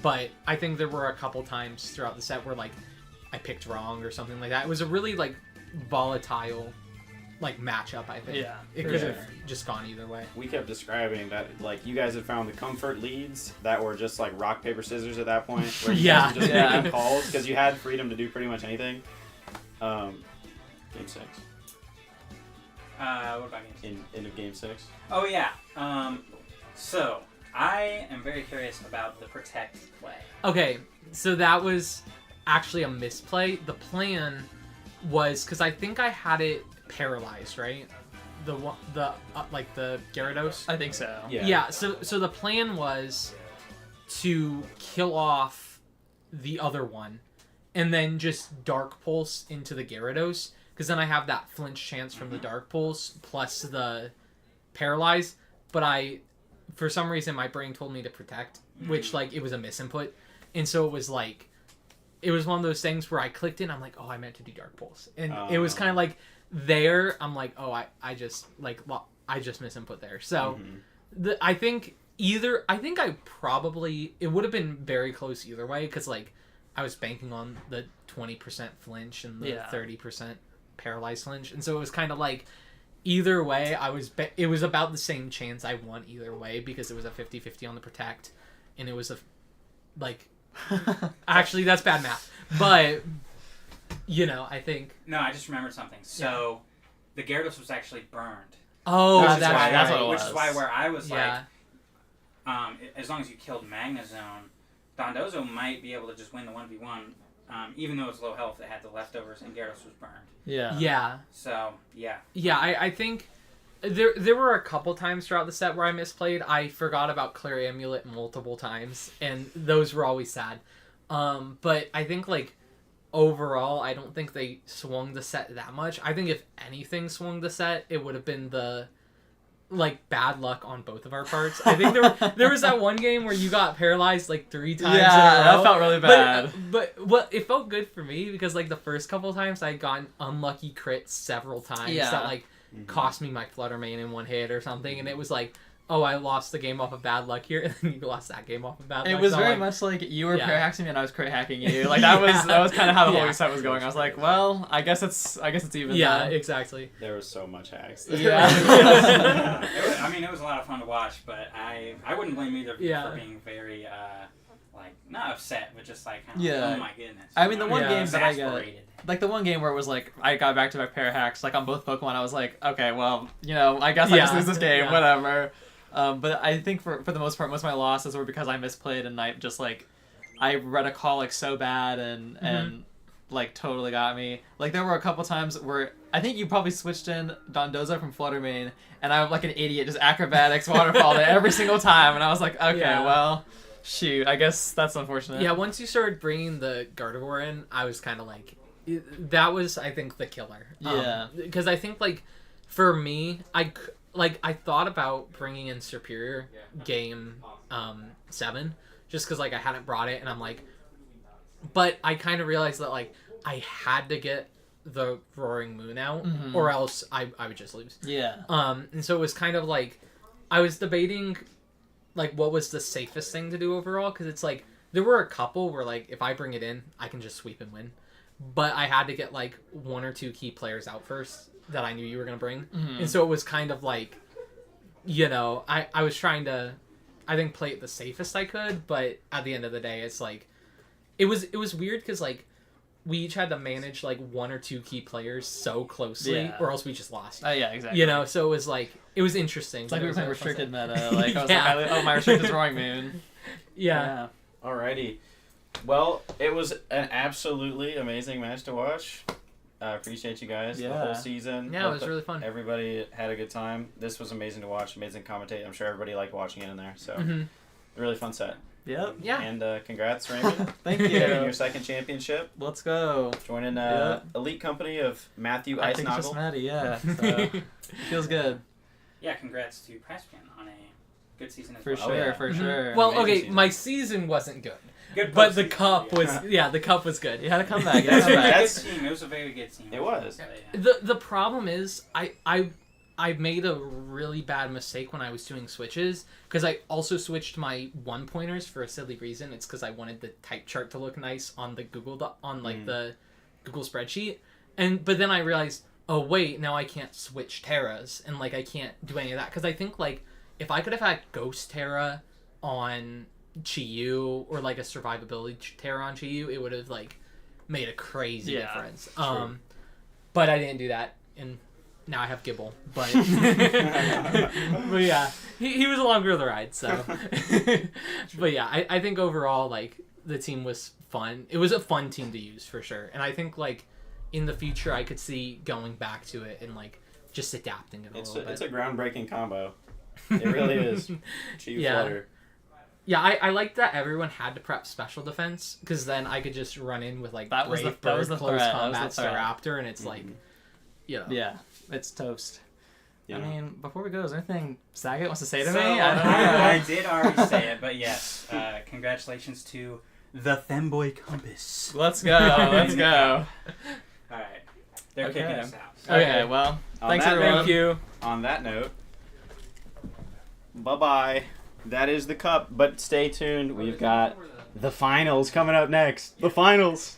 But I think there were a couple times throughout the set where, like, I picked wrong or something like that. It was a really, like, volatile, like, matchup, I think. Yeah, It could have just gone either way. We kept describing that, like, you guys had found the comfort leads that were just, like, rock, paper, scissors at that point. Where you guys were just making calls, because you had freedom to do pretty much anything. Game 6. What about Game 6? End of Game 6. Oh, yeah. So, I am very curious about the protect play. Okay, so that was actually a misplay. The plan was, because I think I had it paralyzed, right? The Gyarados. I think so. Yeah. So the plan was to kill off the other one, and then just Dark Pulse into the Gyarados, because then I have that flinch chance from the Dark Pulse plus the Paralyze. But for some reason, my brain told me to protect, which like it was a misinput, and so it was like, it was one of those things where I clicked in. I'm like, oh, I meant to do Dark Pulse, and it was kind of like there. I'm like, oh, I just misinput there. So I think I probably, it would have been very close either way, because like I was banking on the 20% flinch and the 30% paralyzed flinch, and so it was kind of like either way it was about the same chance I won either way, because it was a 50-50 on the protect, and it was actually that's bad math, but I think No, I just remembered something. So the Gyarados was actually burned. oh Which is that's why- right. that's what it Which was. is why where I was Yeah. as long as you killed Magnezone, Dondozo might be able to just win the 1v1. Even though it's low health, it had the leftovers, and Gyarados was burned. Yeah. So, yeah. Yeah, I think there were a couple times throughout the set where I misplayed. I forgot about Clear Amulet multiple times, and those were always sad. But I think, like, overall, I don't think they swung the set that much. I think if anything swung the set, it would have been the, like, bad luck on both of our parts. I think there was that one game where you got paralyzed, like, 3 times in a row. that felt really bad. But it felt good for me, because, like, the first couple times I had gotten unlucky crits several times that, like, cost me my Flutter Mane in one hit or something, and it was like, oh, I lost the game off of bad luck here, and then you lost that game off of bad luck. It was So, very like, much like you were Yeah. crit hacking me and I was crit hacking you. Like that was kind of how the whole Yeah. set was going. I was like, well, I guess it's even. yeah, then. exactly. There was so much hacks. Yeah. It was a lot of fun to watch, but I wouldn't blame either of you for being very, not upset, but just like, kind of Yeah. oh my goodness. I mean, the one Yeah. game that I got, Exasperated. like the one game where it was like I got back-to-back pair hacks, like on both Pokemon, I was like, okay, well, I guess I just Yeah. lose this game, Yeah. whatever. But I think for the most part, most of my losses were because I misplayed and I just like I read a call like so bad and like totally got me. Like there were a couple times where I think you probably switched in Dondozo from Flutter Mane, and I was like an idiot just acrobatics waterfall it every single time, and I was like, okay, Yeah. well, shoot, I guess that's unfortunate. Yeah, once you started bringing the Gardevoir in, I was kind of like, that was, I think, the killer. Yeah. Because I think, like, for me, I thought about bringing in Superior game 7, just because, like, I hadn't brought it, and I'm like, but I kind of realized that, like, I had to get the Roaring Moon out, or else I would just lose. Yeah. And so it was kind of like, I was debating, like, what was the safest thing to do overall, because it's like, there were a couple where, like, if I bring it in, I can just sweep and win. But I had to get, like, 1 or 2 key players out first that I knew you were going to bring. And so it was kind of like, I was trying to, I think, play it the safest I could, but at the end of the day, it's like, it was weird, because, like, we each had to manage, like, 1 or 2 key players so closely, Yeah. or else we just lost. Yeah, exactly. So it was like, it was interesting. It's like but we it were was playing a fun restricted set. meta. Like I was Yeah. like, my restricted is Roaring Moon. Yeah. Alrighty. Well, it was an absolutely amazing match to watch. I appreciate you guys the Yeah. whole season. Yeah, it was really fun. Everybody had a good time. This was amazing to watch, amazing commentate. I'm sure everybody liked watching it in there. So, really fun set. Yep. Yeah. And congrats, Raymond. Thank Getting you. your second championship. Let's go. Joining Yeah. elite company of Matthew I think it's just Icenoggle. Maddie, yeah. So, feels good. Yeah, congrats to Praspian on a good season as For well. sure, yeah. for sure. Well, Amazing okay, season. my season wasn't good, Good but the postseason, cup yeah. was the cup was good. You had to come back. You It was had a to come very back. good That's- team. It was a very good team. It was. Yeah. The problem is I made a really bad mistake when I was doing switches, because I also switched my 1-pointers for a silly reason. It's because I wanted the type chart to look nice on the Google the Google spreadsheet, but then I realized, oh wait, now I can't switch Terras, and like I can't do any of that, because I think like if I could have had Ghost Terra on Chi-Yu, or like a survivability Terra on Chi-Yu, it would have like made a crazy Yeah, difference. true. But I didn't do that, and now I have Gibble, but but yeah, he was along for the ride. So, but yeah, I think overall like the team was fun. It was a fun team to use for sure, and I think like in the future I could see going back to it and like just adapting it a little bit. It's a groundbreaking combo. It really is. Chief Flutter. Yeah, I like that everyone had to prep special defense because then I could just run in with like That was Brave the Bird, Close threat. Combat, That was the threat. Staraptor, and it's like, you know. Yeah, it's toast. Yeah. I mean, before we go, is there anything Saga wants to say to So, me? I don't know. I did already say it, but yes, congratulations to the Femboy Compass. Let's go. Let's go. All right, they're Okay. kicking us out. Okay, well, On thanks that everyone. Thank you. On that note, bye-bye. That is the cup, but stay tuned. We've got the finals coming up next. The finals.